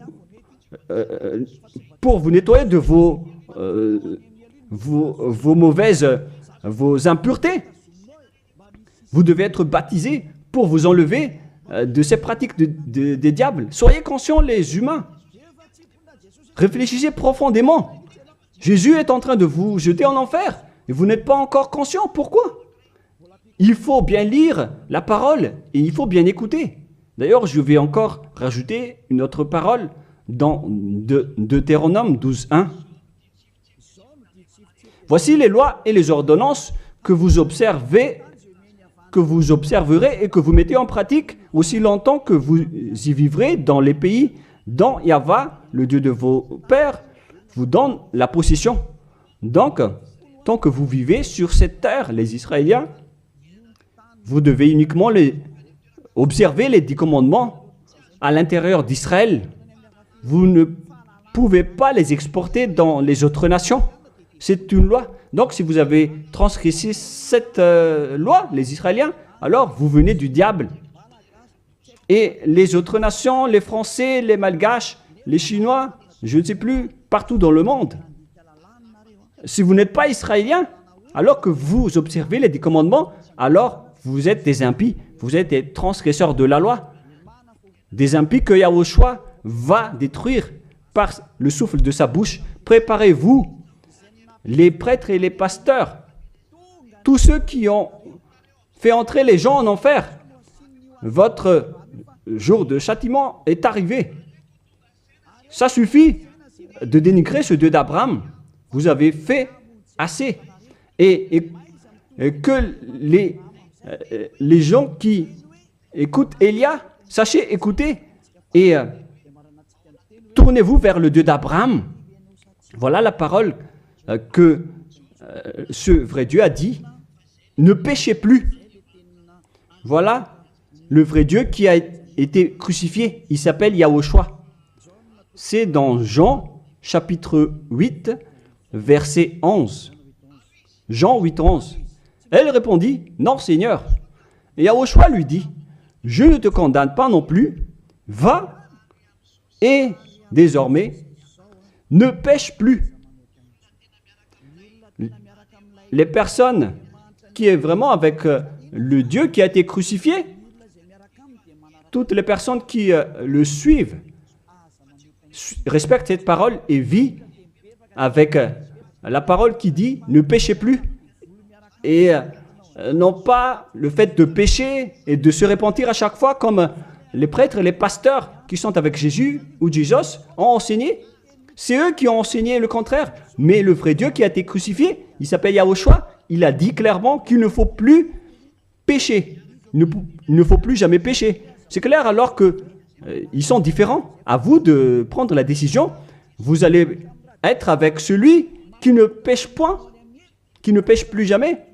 nettoyer de vos impuretés. Vous devez être baptisés pour vous enlever de ces pratiques des diables. Soyez conscients, les humains. Réfléchissez profondément. Jésus est en train de vous jeter en enfer et vous n'êtes pas encore conscient. Pourquoi? Il faut bien lire la parole et il faut bien écouter. D'ailleurs, je vais encore rajouter une autre parole dans Deutéronome 12.1. Voici les lois et les ordonnances que vous observerez et que vous mettez en pratique aussi longtemps que vous y vivrez dans les pays dont Yahva, le Dieu de vos pères, vous donne la possession. Donc, tant que vous vivez sur cette terre, les Israéliens, vous devez uniquement observer les 10 commandements à l'intérieur d'Israël. Vous ne pouvez pas les exporter dans les autres nations. C'est une loi. Donc, si vous avez transgressé cette loi, les Israéliens, alors vous venez du diable. Et les autres nations, les Français, les Malgaches, les Chinois, je ne sais plus, partout dans le monde. Si vous n'êtes pas israélien, alors que vous observez les 10 commandements, alors vous êtes des impies, vous êtes des transgresseurs de la loi. Des impies que Yahushua va détruire par le souffle de sa bouche. Préparez-vous, les prêtres et les pasteurs, tous ceux qui ont fait entrer les gens en enfer. Votre jour de châtiment est arrivé. Ça suffit de dénigrer ce Dieu d'Abraham. Vous avez fait assez. Et que les gens qui écoutent Élia, sachez écouter et tournez-vous vers le Dieu d'Abraham. Voilà la parole que ce vrai Dieu a dit. Ne péchez plus. Voilà le vrai Dieu qui a été crucifié. Il s'appelle Yahushua. C'est dans Jean chapitre 8, verset 11. Jean 8, 11. Elle répondit, non Seigneur. Et Yahushua lui dit, je ne te condamne pas non plus. Va et désormais ne pêche plus. Les personnes qui est vraiment avec le Dieu qui a été crucifié, toutes les personnes qui le suivent respectent cette parole et vivent avec la parole qui dit ne péchez plus et non pas le fait de pécher et de se repentir à chaque fois comme les prêtres et les pasteurs qui sont avec Jésus ou Jésus ont enseigné. C'est eux qui ont enseigné le contraire. Mais le vrai Dieu qui a été crucifié, il s'appelle Yahushua, il a dit clairement qu'il ne faut plus pécher. Il ne faut plus jamais pécher. C'est clair alors que ils sont différents. À vous de prendre la décision. Vous allez être avec celui qui ne pêche point, qui ne pêche plus jamais.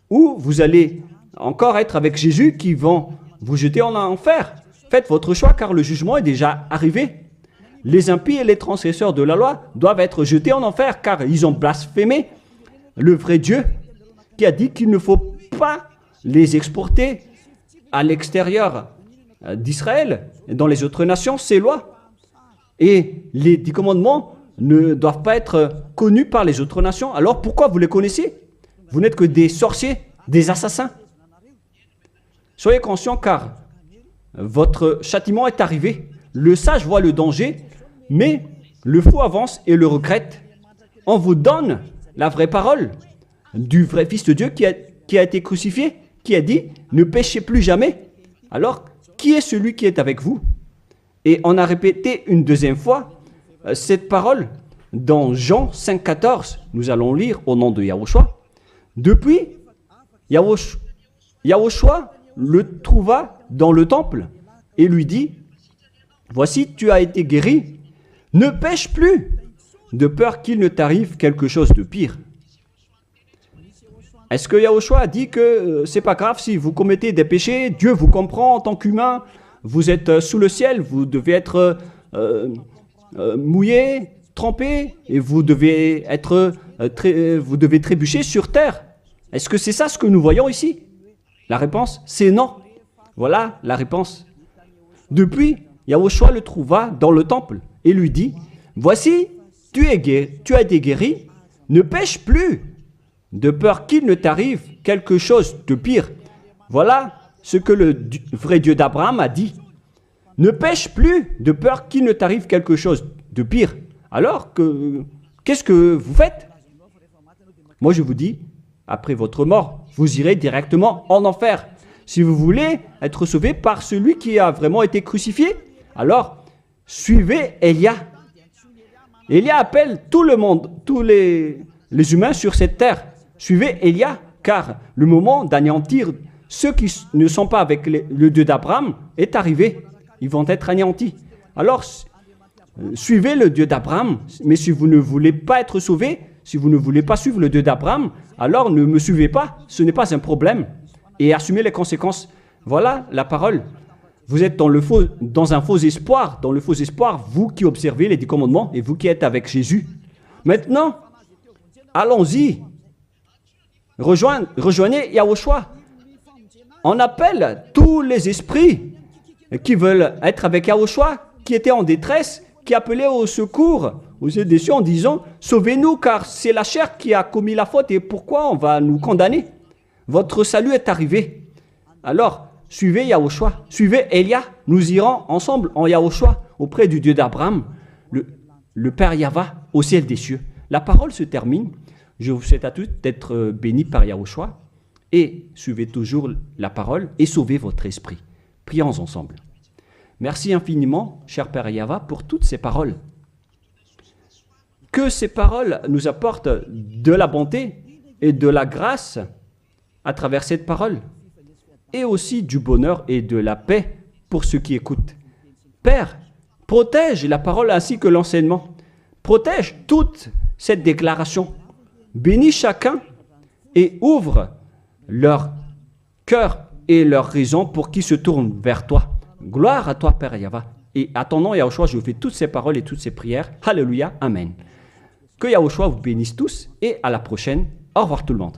Ou vous allez encore être avec Jésus qui vont vous jeter en enfer. Faites votre choix car le jugement est déjà arrivé. Les impies et les transgresseurs de la loi doivent être jetés en enfer car ils ont blasphémé le vrai Dieu qui a dit qu'il ne faut pas les exporter à l'extérieur d'Israël et dans les autres nations, ces lois. Et les 10 commandements ne doivent pas être connus par les autres nations. Alors pourquoi vous les connaissez? Vous n'êtes que des sorciers, des assassins. Soyez conscients car votre châtiment est arrivé. Le sage voit le danger, mais le fou avance et le regrette. On vous donne la vraie parole du vrai Fils de Dieu qui a été crucifié, qui a dit « Ne péchez plus jamais ». Alors, qui est celui qui est avec vous? Et on a répété une deuxième fois cette parole dans Jean 5, 14. Nous allons lire au nom de Yahushua. Depuis, Yahushua le trouva dans le temple et lui dit « Voici, tu as été guéri, ne pêche plus, de peur qu'il ne t'arrive quelque chose de pire. » Est-ce que Yahushua a dit que c'est pas grave si vous commettez des péchés, Dieu vous comprend en tant qu'humain, vous êtes sous le ciel, vous devez être mouillé, trempé, et vous devez trébucher sur terre. Est-ce que c'est ça ce que nous voyons ici? La réponse, c'est non. Voilà la réponse. Depuis, Yahushua le trouva dans le temple et lui dit, « Voici, tu as été guéri, ne pêche plus, de peur qu'il ne t'arrive quelque chose de pire. » Voilà ce que le vrai Dieu d'Abraham a dit. Ne pêche plus, de peur qu'il ne t'arrive quelque chose de pire. Alors, qu'est-ce que vous faites? Moi, je vous dis, après votre mort, vous irez directement en enfer. Si vous voulez être sauvé par celui qui a vraiment été crucifié, alors suivez Élia. Élia appelle tout le monde, tous les humains sur cette terre. Suivez Élia, car le moment d'anéantir ceux qui ne sont pas avec le Dieu d'Abraham est arrivé. Ils vont être anéantis. Alors, suivez le Dieu d'Abraham, mais si vous ne voulez pas être sauvé, si vous ne voulez pas suivre le Dieu d'Abraham, alors ne me suivez pas, ce n'est pas un problème. Et assumez les conséquences. Voilà la parole. Vous êtes dans un faux espoir. Dans le faux espoir, vous qui observez les 10 commandements et vous qui êtes avec Jésus. Maintenant, allons-y. Rejoignez Yahushua. On appelle tous les esprits qui veulent être avec Yahushua, qui étaient en détresse, qui appelait au secours aux yeux des cieux en disant « Sauvez-nous, car c'est la chair qui a commis la faute et pourquoi on va nous condamner? Votre salut est arrivé. » Alors, suivez Yahushua, suivez Elia, nous irons ensemble en Yahushua auprès du Dieu d'Abraham, le Père Yahva, au ciel des cieux. La parole se termine. Je vous souhaite à tous d'être bénis par Yahushua et suivez toujours la parole et sauvez votre esprit. Prions ensemble. Merci infiniment, cher Père Yahva, pour toutes ces paroles. Que ces paroles nous apportent de la bonté et de la grâce à travers cette parole, et aussi du bonheur et de la paix pour ceux qui écoutent. Père, protège la parole ainsi que l'enseignement. Protège toute cette déclaration. Bénis chacun et ouvre leur cœur et leur raison pour qu'ils se tournent vers toi. Gloire à toi, Père Yahva. Et à ton nom, Yahushua, je fais toutes ces paroles et toutes ces prières. Alléluia, Amen. Que Yahushua vous bénisse tous et à la prochaine. Au revoir tout le monde.